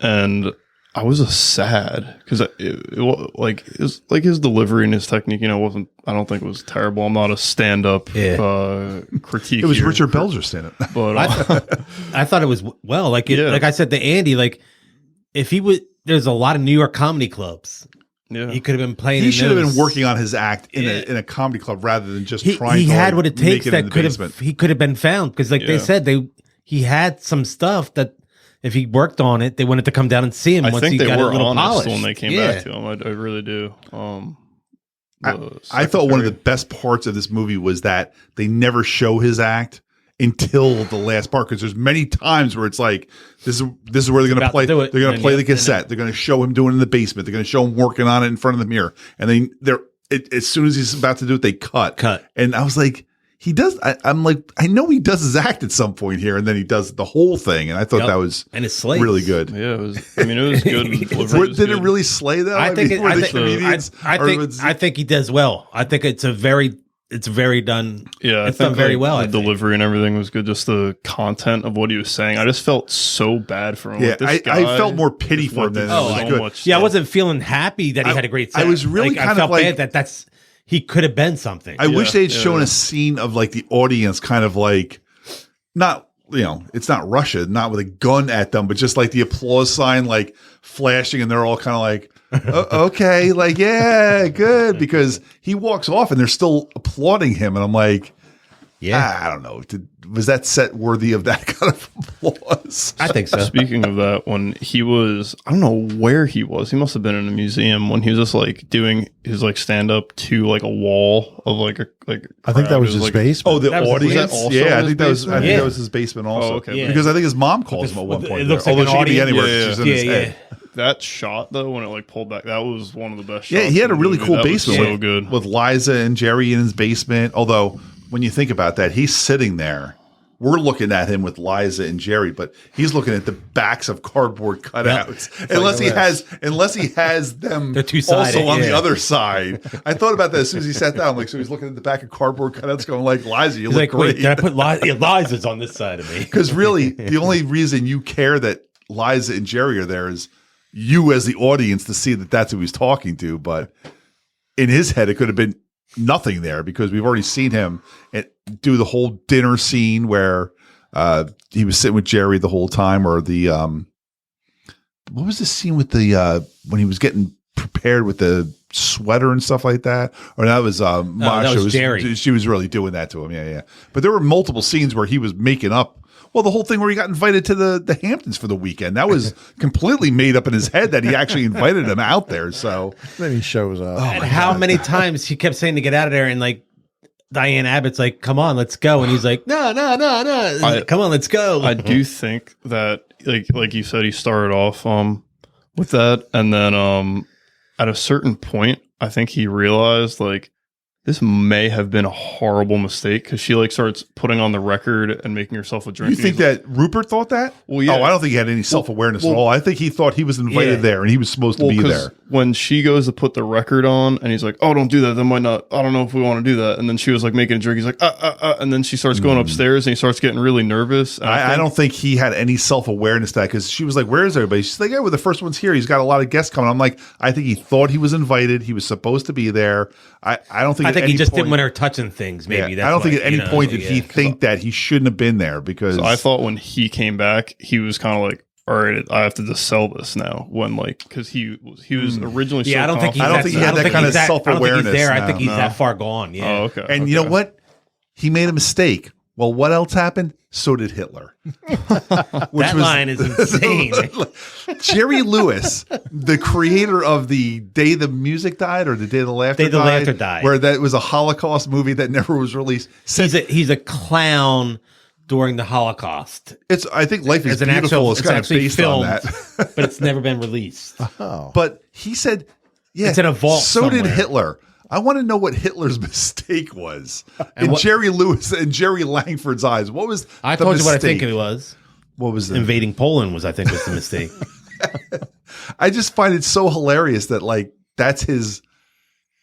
and I was just sad, because it like his delivery and his technique, wasn't, I don't think it was terrible. I'm not a stand-up critique. It was Richard Belzer stand-up. But I thought it was, well, like I said to Andy, like, if he would, there's a lot of New York comedy clubs. Yeah, he could have been playing. He should have been working on his act in a comedy club rather than just trying. He to had what it takes that he could have been found, because they said he had some stuff that if he worked on it, they wanted to come down and see him. I once think he they got were a little honest polished. when they came back to him. I really do. I thought one of the best parts of this movie was that they never show his act until the last part, because there's many times where it's like, this is where they're going to play. They're going to play the cassette. They're going to show him doing it in the basement. They're going to show him working on it in front of the mirror. And as soon as he's about to do it, they cut. And I was like, he does. I'm like, I know he does his act at some point here, and then he does the whole thing. And I thought that was really good. Yeah, it was. I mean, it was good. Did it really slay though? I think he does well. I think it's very done. Yeah, it's done very well. The delivery and everything was good. Just the content of what he was saying, I just felt so bad for him. Yeah, I felt more pity for him than it was good. Yeah, I wasn't feeling happy that he had a great set. I was really kind I felt of like bad he could have been something. I wish they had shown a scene of like the audience kind of like, not, it's not Russia, not with a gun at them, but just like the applause sign, like flashing, and they're all kind of like, okay, like, yeah, good. Because he walks off and they're still applauding him. And I'm like, I don't know. Was that set worthy of that kind of applause? I think so. Speaking of that, when he was, I don't know where he was. He must have been in a museum when he was just like doing his like stand up to like a wall of like a I think that was his basement. Oh, the audience. Yeah, I think that was his basement also. Oh, okay. Because I think his mom calls him at one point. It looks like although she could be anywhere. Yeah, she's in his head. That shot though, when it like pulled back, that was one of the best shots. Yeah, he had a really cool basement. So good with Liza and Jerry in his basement. Although when you think about that, he's sitting there. We're looking at him with Liza and Jerry, but he's looking at the backs of cardboard cutouts. Unless he has them also on the other side. I thought about that as soon as he sat down. Like, so he's looking at the back of cardboard cutouts, going like, "Liza, you look great." Wait, did I put Liza's on this side of me? Because really, the only reason you care that Liza and Jerry are there is you as the audience to see that that's who he's talking to. But in his head, it could have been nothing there, because we've already seen him do the whole dinner scene where he was sitting with Jerry the whole time, or the what was the scene with the when he was getting prepared with the sweater and stuff like that? Or that was Masha. That was Jerry. She was really doing that to him. Yeah. But there were multiple scenes where he was making up. Well, the whole thing where he got invited to the Hamptons for the weekend, that was completely made up in his head that he actually invited him out there. So then he shows up. And how many times he kept saying to get out of there, and like Diane Abbott's like, come on, let's go. And he's like, no. Come on, let's go. I do think that, like you said, he started off with that. And then at a certain point, I think he realized, like, this may have been a horrible mistake because she like starts putting on the record and making herself a drink. You think that Rupert thought that? Well, yeah. Oh, I don't think he had any self-awareness at all. I think he thought he was invited there and he was supposed to be there. When she goes to put the record on and he's like, oh, don't do that. That might not, I don't know if we want to do that. And then she was like making a drink. He's like, and then she starts going upstairs and he starts getting really nervous. I don't think he had any self-awareness to that because she was like, where is everybody? She's like, yeah, well, the first one's here. He's got a lot of guests coming. I'm like, I think he thought he was invited. He was supposed to be there. I think he just didn't want her touching things. Maybe that's I don't think at any point did he think that he shouldn't have been there because I thought when he came back, he was kind of like, all right, I have to just sell this now. When like because he was originally I don't think he had that kind of self-awareness. I think he's that far gone. Yeah. Oh, okay. And you know what? He made a mistake. Well, what else happened? So did Hitler. That line is insane. Jerry Lewis, the creator of The Day the Music Died or The Day the Laughter Died, where that was a Holocaust movie that never was released. He's a clown during the Holocaust. I think Life is Beautiful is kind of based filmed, on that. but it's never been released. Oh. But he said, yeah, it's in a vault so somewhere. did Hitler. I want to know what Hitler's mistake was in Jerry Lewis and Jerry Langford's eyes. What was I told you what I think it was. What was it? Invading Poland was the mistake. I just find it so hilarious that like that's his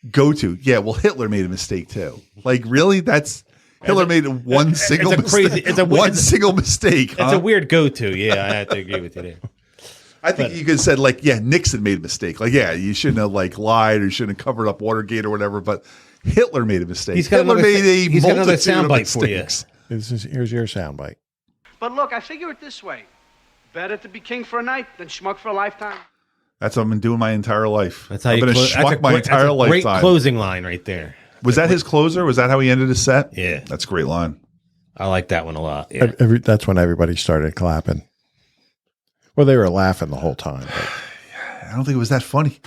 go-to. Yeah, well, Hitler made a mistake too. Like really, Hitler made one single mistake. Single mistake. It's a weird go-to. Yeah, I have to agree with you there. I think you could have said like, yeah, Nixon made a mistake. Like, yeah, you shouldn't have like lied or you shouldn't have covered up Watergate or whatever. But Hitler made a mistake. He's got another soundbite for you. Here's your soundbite. But look, I figure it this way. Better to be king for a night than schmuck for a lifetime. That's what I've been doing my entire life. That's how I've been a schmuck my entire lifetime. Great closing line right there. Was that his closer? Was that how he ended his set? Yeah. That's a great line. I like that one a lot. Yeah. That's when everybody started clapping. Well, they were laughing the whole time. But. I don't think it was that funny.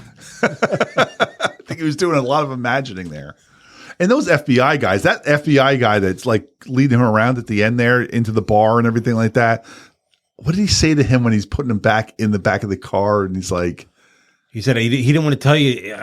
I think he was doing a lot of imagining there. And those FBI guys, that FBI guy that's like leading him around at the end there into the bar and everything like that. What did he say to him when he's putting him back in the back of the car? And he's like, he said he didn't want to tell you.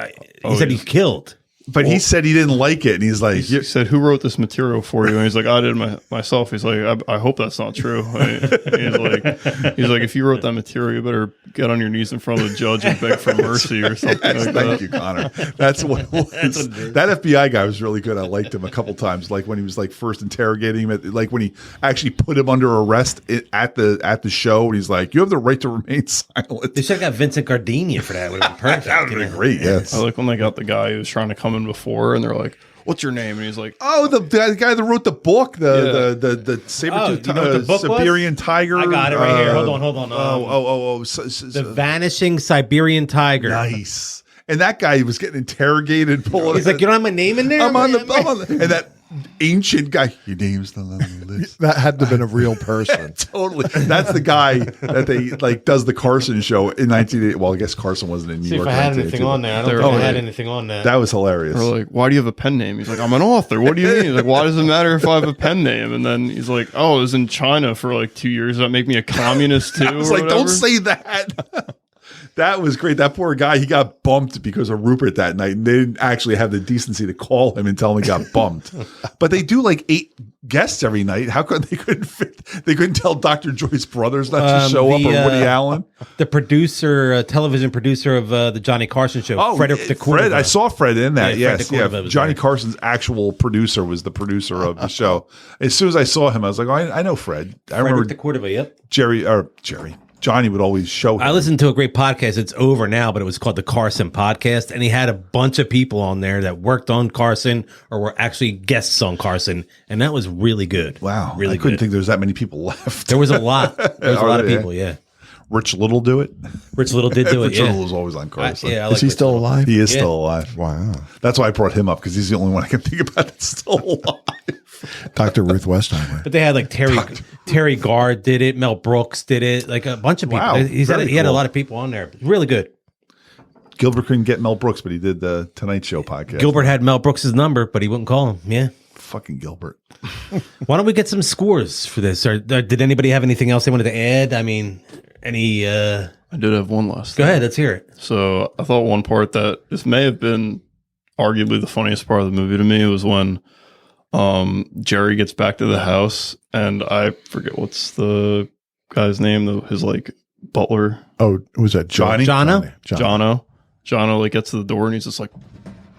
He said he's killed. But he said he didn't like it, and he's like, he said, "Who wrote this material for you?" And he's like, "I did myself." He's like, I hope that's not true." He's like, "If you wrote that material, you better get on your knees in front of the judge and beg for mercy or something like that." Thank you, Connor. That's what it was. That FBI guy was really good. I liked him a couple times, like when he was like first interrogating him, like when he actually put him under arrest at the show, and he's like, "You have the right to remain silent." They should have got Vincent Gardenia for that. Would have been perfect. That would have been great. Yes. I like when they got the guy who was trying to come in before, and they're like, "What's your name?" And he's like, "Oh, the guy that wrote the book, the saber-tooth Siberian tiger." I got it right here. Hold on. The Vanishing Siberian Tiger. Nice. And that guy was getting interrogated. He's like, "You don't have my name in there." I'm on the and that ancient guy. Your name's the list. That had to have been a real person. Totally. That's the guy that they like does the Carson show in 1980. Well, I guess Carson wasn't in New York. See if I had anything on there. I don't think I had anything on that. That was hilarious. They're like, "Why do you have a pen name?" He's like, "I'm an author." "What do you mean?" He's like, "Why does it matter if I have a pen name?" And then he's like, "Oh, I was in China for like 2 years. Does that make me a communist too?" I was like, "Don't say that." That was great. That poor guy, he got bumped because of Rupert that night, and they didn't actually have the decency to call him and tell him he got bumped. But they do like 8 guests every night. How come they couldn't fit? They couldn't tell Dr. Joyce Brothers not to show up, or Woody Allen, the producer, television producer of the Johnny Carson show, Frederick DeCordova. Fred, I saw Fred in that. Yeah, yes, Johnny Carson's actual producer was the producer of the show. As soon as I saw him, I was like, "Oh, I know Fred." I remember DeCordova. Yep, Jerry. Johnny would always show him. I listened to a great podcast. It's over now, but it was called the Carson Podcast. And he had a bunch of people on there that worked on Carson or were actually guests on Carson. And that was really good. Wow. Really I couldn't think there was that many people left. There was a lot. There was a lot of people, yeah. Rich Little do it? Rich Little did do it, Rich Little was always on Carson. Is he still alive? He is still alive. Wow. That's why I brought him up, because he's the only one I can think about that's still alive. Dr. Ruth Westheimer. But they had like Terry Gard did it, Mel Brooks did it, like a bunch of people. Wow, he had a lot of people on there. Really good. Gilbert couldn't get Mel Brooks, but he did the Tonight Show podcast. Gilbert had Mel Brooks' number, but he wouldn't call him. Yeah. fucking Gilbert. Why don't we get some scores for this? Or did anybody have anything else they wanted to add? I mean, any? I did have one last. Go ahead, let's hear it. So I thought one part that this may have been arguably the funniest part of the movie to me was when Jerry gets back to the house, and I forget what's the guy's name, his like butler. Oh, was that Johnny? Jono like gets to the door and he's just like,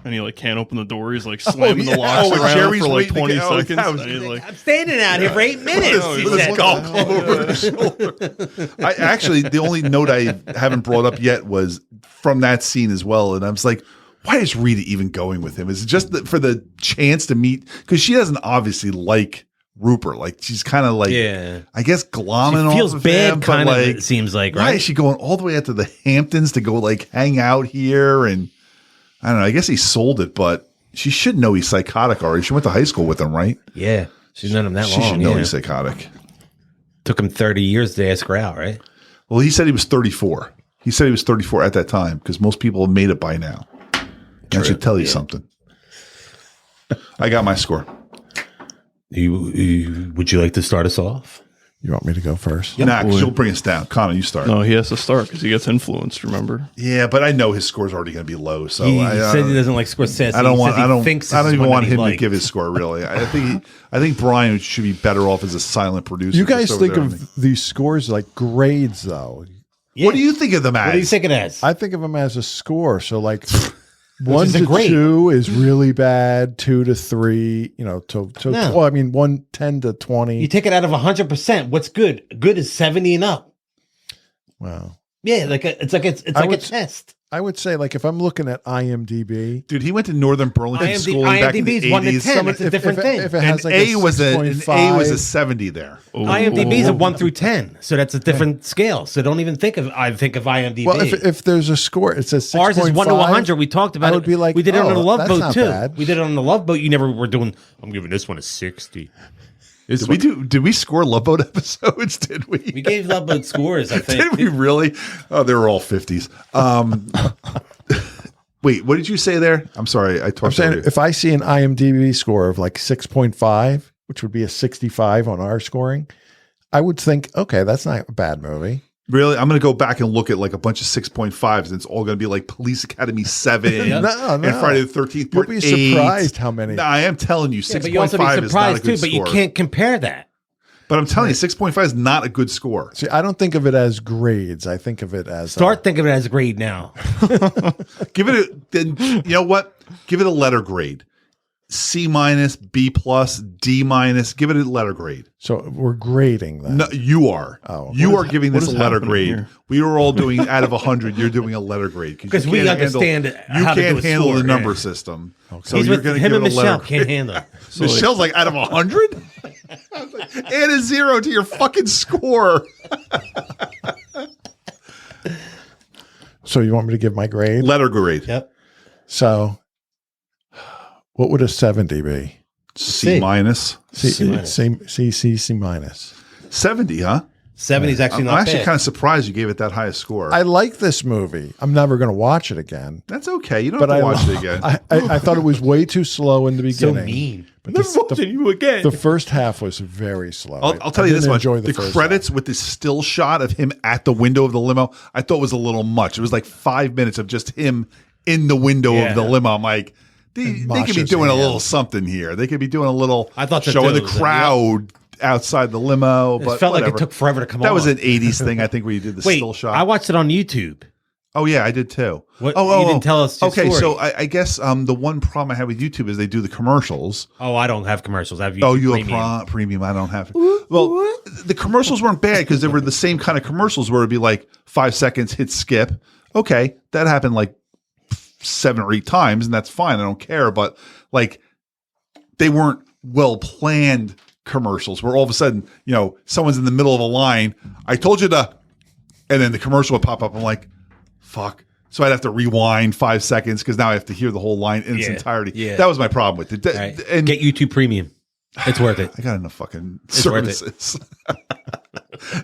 and he like can't open the door. He's like slamming the locks around Jerry's for like waiting to 20 get out. seconds. And he's like, I'm standing out here for 8 minutes. With he his said. golf club over his shoulder. I actually, the only note I haven't brought up yet was from that scene as well. And I was like, why is Rita even going with him? Is it just for the chance to meet? Because she doesn't obviously like Rupert. Like she's kind of like, I guess glomming She feels off of bad, him, kind of. like, It seems like, why right? is she going all the way out to the Hamptons to go like hang out here? And I don't know. I guess he sold it, but she should know he's psychotic already. She went to high school with him, right? Yeah, she's known him that She long. should know yeah. he's psychotic. Took him 30 years to ask her out, right? Well, he said he was 34. He said he was 34 at that time because most people have made it by now. That should tell you something. I got my score. Would you like to start us off? You want me to go first? Nah, because you'll bring us down. Connor, you start. no, he has to start because he gets influenced. Remember? Yeah, but I know his score's already going to be low. So He I said he doesn't like Scorsese. I don't want. He I don't. thinks I don't this is even one want that he him to liked. give his score. Really, I think Brian should be better off as a silent producer. You guys just over think there. of these scores like grades, though. Yeah. What do you think of them as? What do you think it as? I think of them as a score. So like 1 is a to grade. 2 is really bad. 2 to 3, to No. well, I mean 1 10 to 20. You take it out of 100%. What's good? Good is 70 and up. Wow. Yeah, it's like a test. I would say like if I'm looking at IMDb, Dude, he went to Northern Burlington School back in the IMDb is 1 to 80s. 10. It's a different thing. If it And has like A was a 6.5, 70 there. IMDb is a 1 through 10, so that's a different scale. So don't even think of IMDb. well, if there's a score, it says 6.5. Ours is 1 to 100. We talked about I would it. be like, we did it on the Love that's Boat not too. bad. We did it on the Love Boat. You never were doing. I'm giving this one a 60. Did we score Love Boat episodes? Did we? We gave Love Boat scores. I think. Did we really? Oh, they were all 50s. Wait, what did you say there? I'm sorry. I'm saying if I see an IMDb score of like 6.5, which would be a 65 on our scoring, I would think, okay, that's not a bad movie. Really? I'm going to go back and look at like a bunch of 6.5s and it's all going to be like Police Academy 7 No, and Friday the 13th You'll part be 8. surprised how many. No, I am telling you, Yeah, but you also be 6.5 is not a surprised good too. But score. you can't compare that. But I'm telling you, 6.5 is not a good score. See, I don't think of it as grades. I think of it as Start thinking of it as a grade now. Give it then you know what? Give it a letter grade. C minus, B plus, D minus. Give it a letter grade. So we're grading that. No, you are. Oh. You are giving this a is letter happening grade. here? We are all doing out of 100. You're doing a letter grade Because you we can't understand handle- how to You can't do a handle score, the number yeah. system. So He's you're with going to him give and it a letter Michelle grade. can't handle it. Michelle's like out of 100. Add a 0 to your fucking score. So you want me to give my grade? Letter grade. Yep. So what would a 70 be? C minus. C minus. 70, huh? 70 is actually I'm not actually bad. kind of surprised you gave it that high a score. I like this movie. I'm never going to watch it again. That's okay. You don't But have to I watch it again. I thought it was way too slow in the so beginning. mean. But Never watching you again. the first half was very slow. I'll tell you this much. Enjoy The first credits with this still shot of him at the window of the limo, I thought was a little much. It was like 5 minutes of just him in the window of the limo. I'm like, they could be Masha's doing a hand. little something here. They could be doing a little I thought so showing too. the crowd outside the limo. It But felt like whatever. it took forever to come on. That was an 80s thing, I think, where you did the Wait, still shot. I watched it on YouTube. Oh yeah, I did too. What- you didn't tell us your Okay, story. so I guess the one problem I have with YouTube is they do the commercials. Oh, I don't have commercials. I have YouTube Oh, you Premium. have premium. I don't have it. Well, the commercials weren't bad because they were the same kind of commercials where it'd be like 5 seconds, hit skip. Okay, that happened like 7 or 8 times, and that's fine. I don't care. But like, they weren't well planned commercials where all of a sudden, someone's in the middle of a line. I told you to, and then the commercial would pop up. I'm like, fuck. So I'd have to rewind 5 seconds because now I have to hear the whole line in its entirety. Yeah. That was my problem with it. All right. And Get YouTube Premium. It's worth it. I got enough fucking It's worth it. services.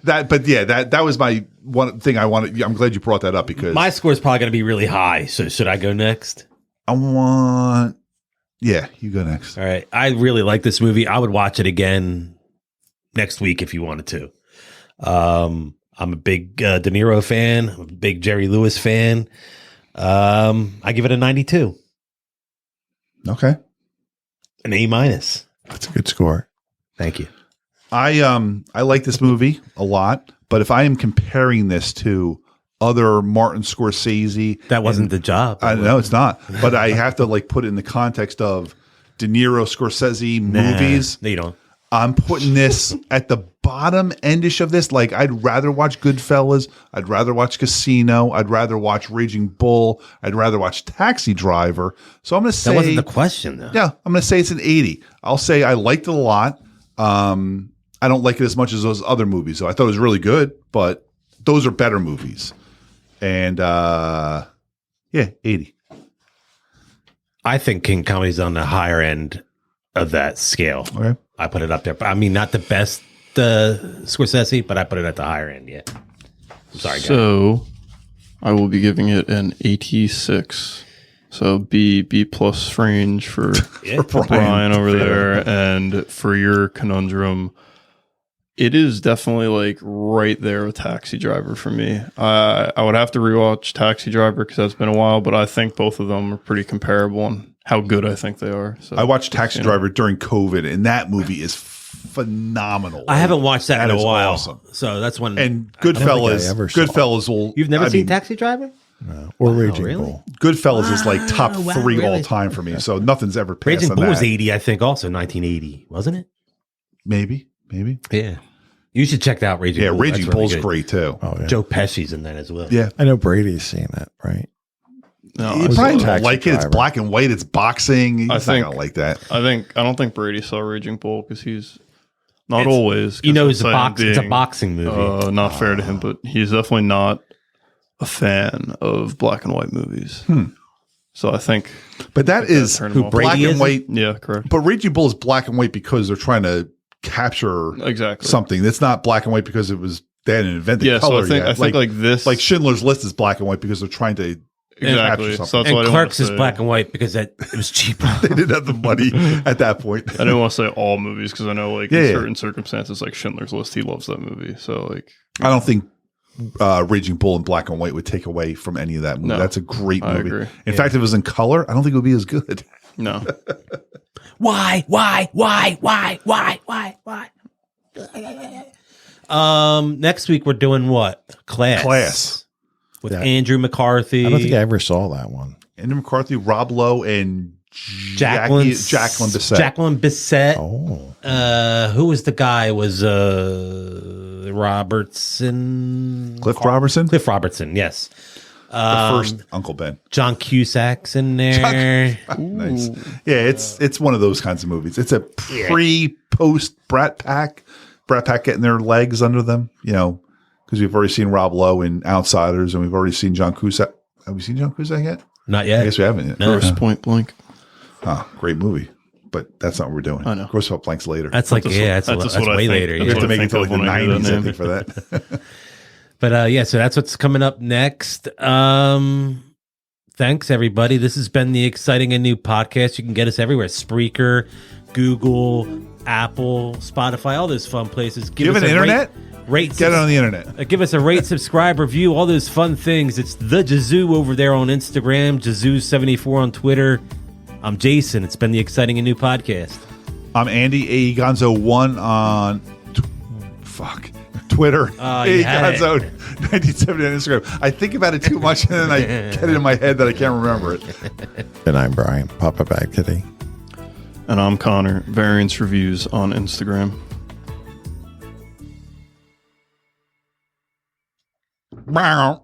That was my one thing I wanted. I'm glad you brought that up because My score is probably going to be really high. So should I go next? I want Yeah, you go next. All right. I really like this movie. I would watch it again next week if you wanted to. I'm a big De Niro fan. I'm a big Jerry Lewis fan. I give it a 92. Okay. An A-. That's a good score. Thank you. I like this movie a lot, but if I am comparing this to other Martin Scorsese, That wasn't the job. I know it's not, but I have to like put it in the context of De Niro, Scorsese movies. No, you don't. I'm putting this at the bottom endish of this. Like, I'd rather watch Goodfellas. I'd rather watch Casino. I'd rather watch Raging Bull. I'd rather watch Taxi Driver. So I'm going to say That wasn't the question, though. yeah, I'm going to say it's an 80. I'll say I liked it a lot. I don't like it as much as those other movies. So I thought it was really good, but those are better movies. And yeah, 80. I think King Comedy's on the higher end of that scale. Okay. I put it up there. But I mean, not the best Scorsese, but I put it at the higher end, yeah. I'm sorry, guys. So I will be giving it an 86. So B plus range for, Yeah. for Brian over there. And for your conundrum, it is definitely like right there with Taxi Driver for me. I would have to rewatch Taxi Driver because that's been a while, but I think both of them are pretty comparable in how good I think they are. So I watched Taxi Driver during COVID, and that movie is phenomenal. I haven't watched that in is a while. awesome. So that's one. And I don't think I Goodfellas, ever saw it. Goodfellas will. You've never I seen mean, Taxi Driver? Or Raging really? Bull. Goodfellas is like top Wow, 3 really? all time for me. So nothing's ever passed Raging on Bull that. was 80, I think, also 1980, wasn't it? Maybe. Yeah. You should check out Raging Yeah, Bull. Raging That's really Bull's good. great too. Oh, yeah. Joe Pesci's in that as well. Yeah. I know Brady's seen it, right? no, You I, probably Taxi don't like it. It's Driver. black and white. It's boxing. He's I not think- going to like that. I don't think Brady saw Raging Bull because he's not It's- always. You know, it's a, I'm saying it's a being, boxing movie. Not fair to him, but he's definitely not a fan of black and white movies. So I think, But that is turned him off. black Brady and is? white. yeah, correct. But Raging Bull is black and white because they're trying to capture Exactly. something. It's not black and white because it was they hadn't invented Yeah, so color I think yet. I think like this, like Schindler's List is black and white because they're trying to exactly. capture So something. that's why I and didn't Clerks wanna is say- black and white because it was cheaper. They didn't have the money at that point. I didn't want to say all movies because I know like Yeah, in yeah. certain circumstances, like Schindler's List, he loves that movie. So like, I don't think Raging Bull in black and white would take away from any of that movie. No, That's a great I movie. agree. In fact, if it was in color, I don't think it would be as good. no, Why? Next week we're doing what? Class. With Yeah. Andrew McCarthy. I don't think I ever saw that one. Andrew McCarthy, Rob Lowe, and Jacqueline Bisset. Jacqueline Bisset. Oh, Who was the guy? Was Robertson? Cliff Robertson, Cliff Robertson, yes. the first Uncle Ben. John Cusack's in there. Nice. Yeah, it's one of those kinds of movies. It's a pre-post Brat Pack getting their legs under them, because we've already seen Rob Lowe in Outsiders, and we've already seen John Cusack. Have we seen John Cusack yet? Not I yet. guess we haven't yet. No. Gross Point Blank. Oh, great movie. But that's not what we're doing. I know. Gross Point Blank's later. That's like, That's that's just what I way think. later. You That's have to what I make it think to like of the when I hear that 90s, I name. think, for that. But yeah, so that's what's coming up next. Thanks, everybody. This has been the Exciting and New podcast. You can get us everywhere. Spreaker, Google, Apple, Spotify, all those fun places. Give us it a internet? Rate, Get it on the internet. give us a rate, subscribe, review, all those fun things. It's the Jazoo over there on Instagram, Jazoo74 on Twitter. I'm Jason. It's been the Exciting and New podcast. I'm Andy Aegonzo1 on Twitter. you had it. Aegonzo1970 on Instagram. I think about it too much, and then I get it in my head that I can't remember it. and I'm Brian, Papa Bag Kitty. And I'm Connor. Variance Reviews on Instagram. Meow.